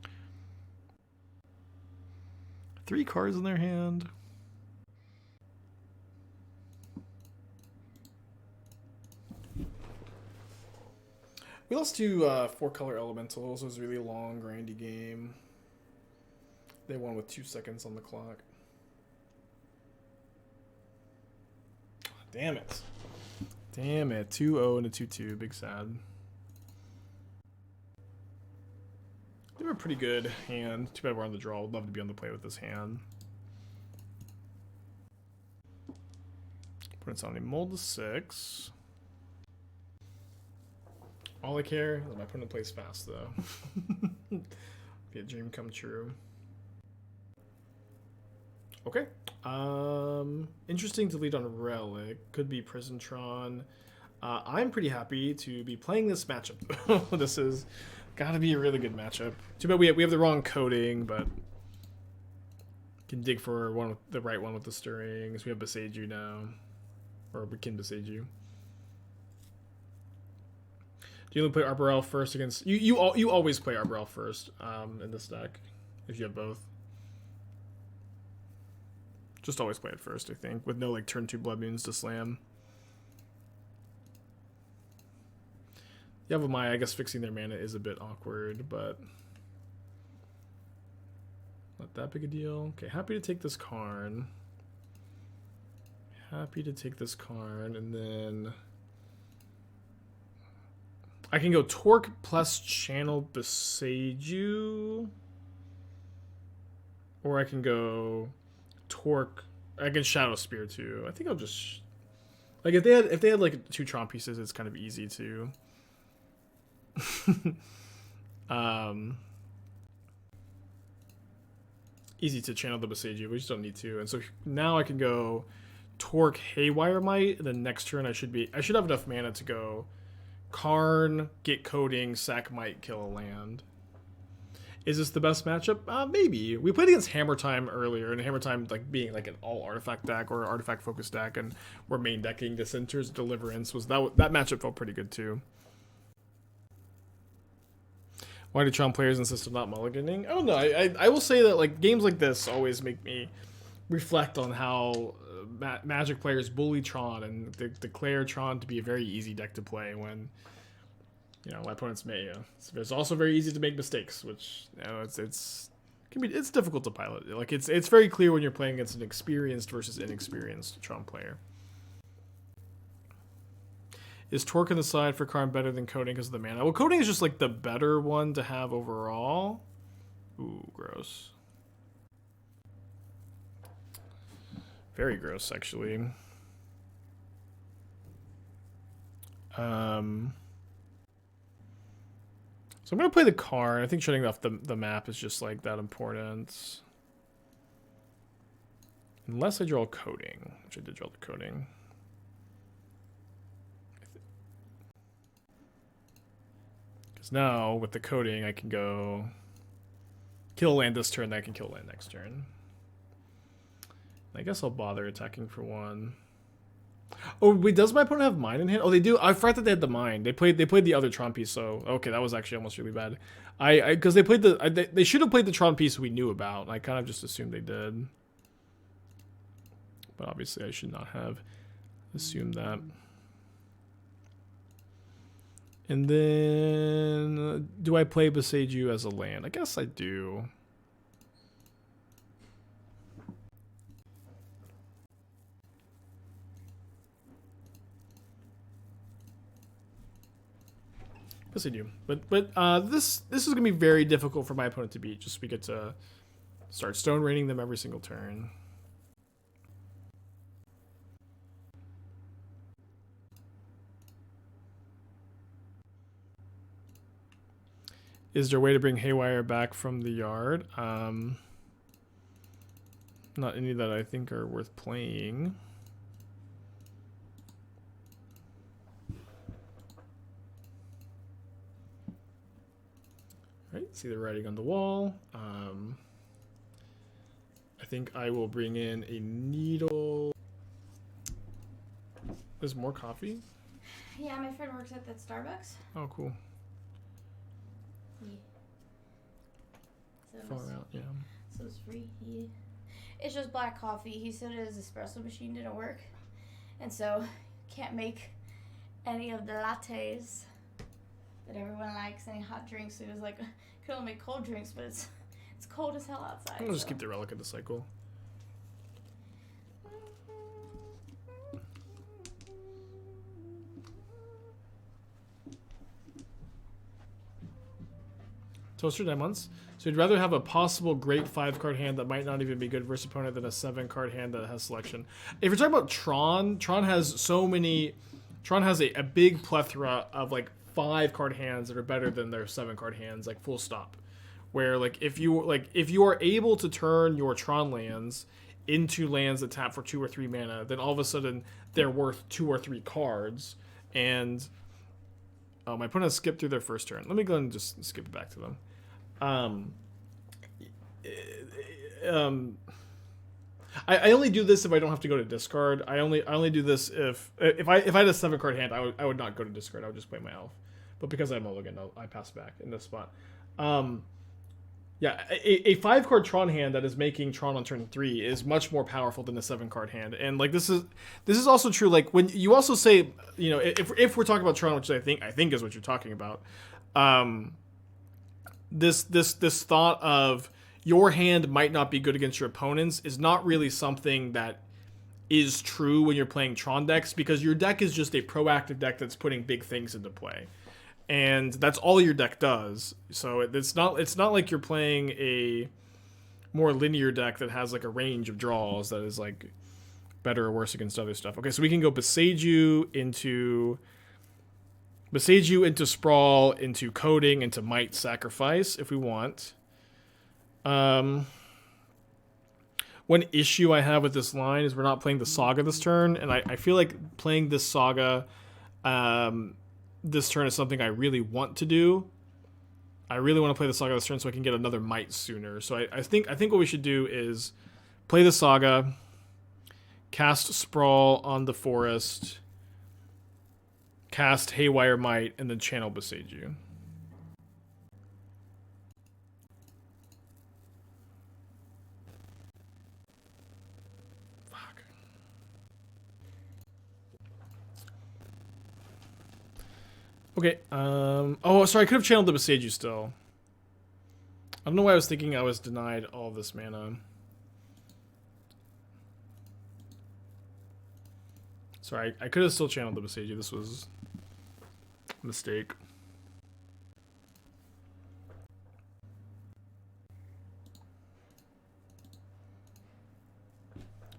3 cards in their hand. We lost to 4-color elementals. It was a really long, grindy game. They won with 2 seconds on the clock. Damn it. Damn it. 2-0 and a 2-2. Big sad. They were a pretty good hand. Too bad we're on the draw. Would love to be on the play with this hand. Opponent's on a mold to 6. All I care is my opponent plays fast, though. Be a dream come true. Okay. Interesting to lead on Relic. Could be Prisantron. I'm pretty happy to be playing this matchup. This is gotta be a really good matchup. Too bad we have the wrong coding, but can dig for one with the right one with the stirrings. We have Boseiju now, or we can Boseiju. Do you only play Arbor Elf first against you? You always play Arbor Elf first in this deck if you have both. Just always play it first, I think, with no like turn 2 Blood Moons to slam. Yavimaya, I guess fixing their mana is a bit awkward, but not that big a deal. Okay, happy to take this Karn. Happy to take this Karn, and then I can go Torque plus Channel Boseiju, or I can go Torque. I can Shadowspear too. I think I'll just like if they had like 2 Tron pieces, it's kind of easy to easy to channel the Boseiju. We just don't need to. And so now I can go Torque Haywire Mite, and then next turn I should have enough mana to go Karn, get Coating, sack Mite, kill a land. Is this the best matchup? Maybe. We played against Hammer Time earlier, and Hammer Time like being like an all artifact deck or artifact focused deck, and we're main decking Dissenter's Deliverance. That matchup felt pretty good too. Why do Tron players insist on not mulliganing? I don't know. I will say that like games like this always make me reflect on how Magic players bully Tron and declare Tron to be a very easy deck to play when, you know, my opponents may. It's also very easy to make mistakes, which, you know, it's difficult to pilot. Like it's very clear when you're playing against an experienced versus inexperienced Tron player. Is Torque on the side for Karn better than Coating because of the mana? Well, Coating is just like the better one to have overall. Ooh, gross. Very gross, actually. So I'm going to play the Karn. I think shutting off the map is just like that important. Unless I draw Coating, which I did draw the Coating. Because now, with the Coating, I can go kill land this turn, then I can kill land next turn. I guess I'll bother attacking for one. Oh, wait, does my opponent have Mine in hand? Oh, they do. I forgot that they had the Mine. They played the other Tron piece, so okay, that was actually almost really bad. Because they played they should have played the Tron piece we knew about. I kind of just assumed they did. But obviously I should not have assumed that. And then, do I play Boseiju as a land? I guess I do. Yes, I do. But this is gonna be very difficult for my opponent to beat. Just we get to start stone raining them every single turn. Is there a way to bring Haywire back from the yard? Not any that I think are worth playing. Right, see the writing on the wall. I think I will bring in a needle. There's more coffee? Yeah, my friend works at that Starbucks. Oh, cool. Yeah. So Far out, yeah. So it's free. Yeah. It's just black coffee. He said his espresso machine didn't work, and so can't make any of the lattes that everyone likes, any hot drinks. So he was like, could only make cold drinks, but it's cold as hell outside. I'm gonna just keep the Relic of the Cycle. Toaster Diamonds. So you'd rather have a possible great 5-card hand that might not even be good versus opponent than a 7-card hand that has selection. If you're talking about Tron has so many. Tron has a big plethora of like 5-card hands that are better than their 7-card hands, like full stop. Where like if you are able to turn your Tron lands into lands that tap for 2 or 3 mana, then all of a sudden they're worth 2 or 3 cards. And my opponent has skipped through their first turn. Let me go and just skip it back to them. I only do this if I don't have to go to discard. I only do this if I had a 7-card hand, I would not go to discard. I would just play my elf. But because I mulligan, I pass back in this spot. Yeah, a 5-card Tron hand that is making Tron on turn 3 is much more powerful than a 7-card hand. And like this is also true. Like when you also say, you know, if we're talking about Tron, which I think is what you're talking about, this thought of your hand might not be good against your opponents is not really something that is true when you're playing Tron decks, because your deck is just a proactive deck that's putting big things into play. And that's all your deck does. So it's not like you're playing a more linear deck that has like a range of draws that is like better or worse against other stuff. Okay, so we can go Boseiju into Sprawl, into Coating, into Mite Sacrifice if we want. One issue I have with this line is we're not playing the Saga this turn, and I feel like playing this Saga this turn is something I really want to do. I really want to play the Saga this turn so I can get another Mite sooner. So I think what we should do is play the Saga, cast Sprawl on the Forest, cast Haywire Mite, and then channel Boseiju. Okay. Oh, sorry. I could have channeled the Boseiju still. I don't know why I was thinking I was denied all this mana. Sorry, I could have still channeled the Boseiju. This was a mistake.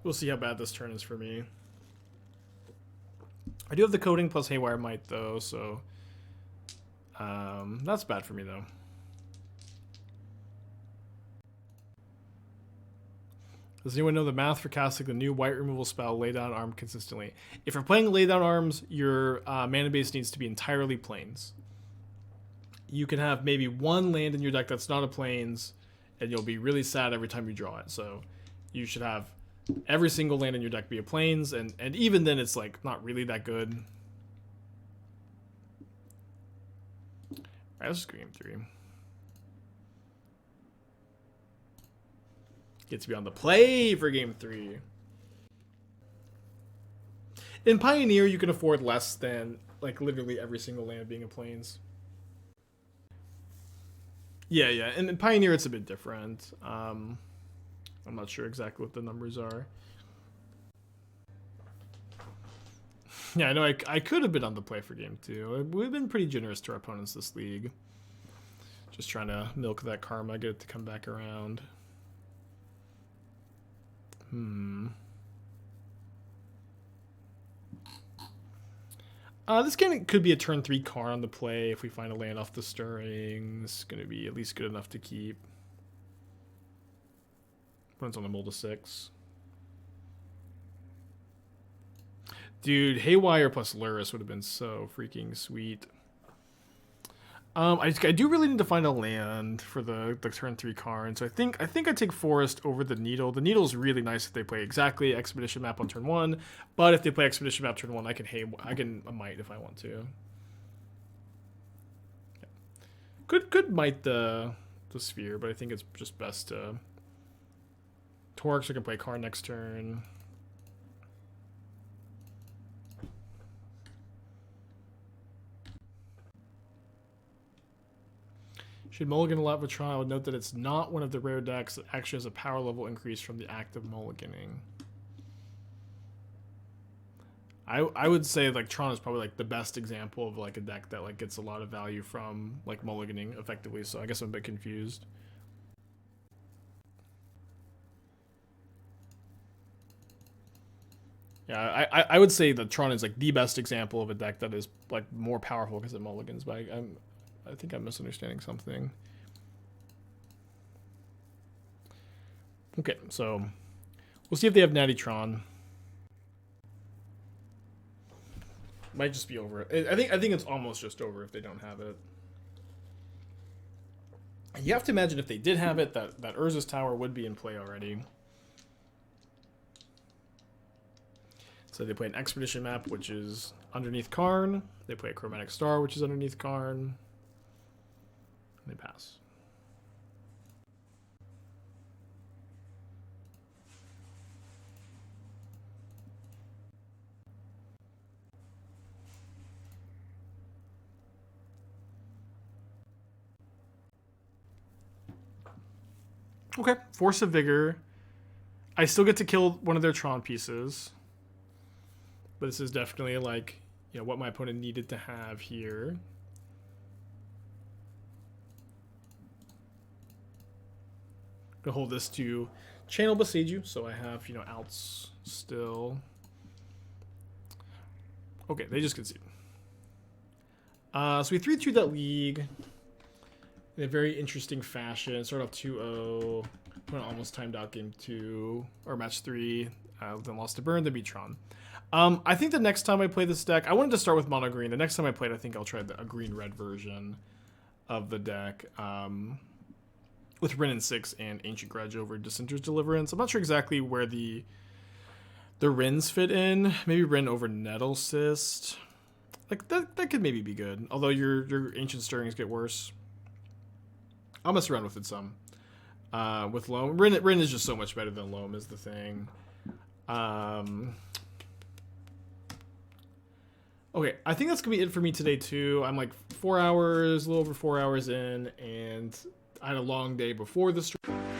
We'll see how bad this turn is for me. I do have the Coating plus Haywire Mite, though, so... that's bad for me, though. Does anyone know the math for casting the new white removal spell, Lay Down Arm, consistently? If you're playing Lay Down Arms, your mana base needs to be entirely plains. You can have maybe one land in your deck that's not a plains, and you'll be really sad every time you draw it. So you should have every single land in your deck be a plains, and even then it's like not really that good. Alright, let's just go game 3. Get to be on the play for game 3. In Pioneer, you can afford less than like literally every single land being a plains. Yeah, and in Pioneer it's a bit different. I'm not sure exactly what the numbers are. Yeah, I know I could have been on the play for game 2. We've been pretty generous to our opponents this league. Just trying to milk that karma, get it to come back around. This game could be a turn 3 Karn on the play if we find a land off the Stirrings. Going to be at least good enough to keep. Runs on the mold of 6. Dude, Haywire plus Luris would have been so freaking sweet. I do really need to find a land for the turn 3 Karn. So I think I take Forest over the Needle. The Needle is really nice if they play exactly Expedition Map on turn 1. But if they play Expedition Map turn 1, I can Mite if I want to. Yeah. Could Mite the Sphere, but I think it's just best to Torque, so I can play Karn next turn. Should mulligan a lot of Tron? I would note that it's not one of the rare decks that actually has a power level increase from the act of mulliganing. I would say like Tron is probably like the best example of like a deck that like gets a lot of value from like mulliganing effectively, so I guess I'm a bit confused. Yeah, I would say that Tron is like the best example of a deck that is like more powerful because it mulligans, but I think I'm misunderstanding something. Okay, so we'll see if they have Natty Tron. Might just be over. I think it's almost just over if they don't have it. You have to imagine if they did have it, that Urza's Tower would be in play already. So they play an Expedition Map, which is underneath Karn. They play a Chromatic Star, which is underneath Karn. They pass. Okay, Force of Vigor. I still get to kill one of their Tron pieces. But this is definitely like, you know, what my opponent needed to have here. Gonna hold this to channel Boseiju, so I have, you know, outs still. Okay, they just concede. So we 3-2 that league in a very interesting fashion. Started off 2-0. Opponent almost timed out game 2 or match 3. Then lost to Burn, then beat Tron. I think the next time I play this deck, I wanted to start with mono green. The next time I play it, I think I'll try a green-red version of the deck. With Wrenn and 6 and Ancient Grudge over Dissenter's Deliverance. I'm not sure exactly where the Wrens fit in. Maybe Wrenn over Nettlecyst. Like that could maybe be good. Although your Ancient Stirrings get worse. I'll mess around with it some. With Loam. Wrenn is just so much better than Loam is the thing. Okay, I think that's gonna be it for me today too. I'm like 4 hours, a little over 4 hours in, and I had a long day before the stream.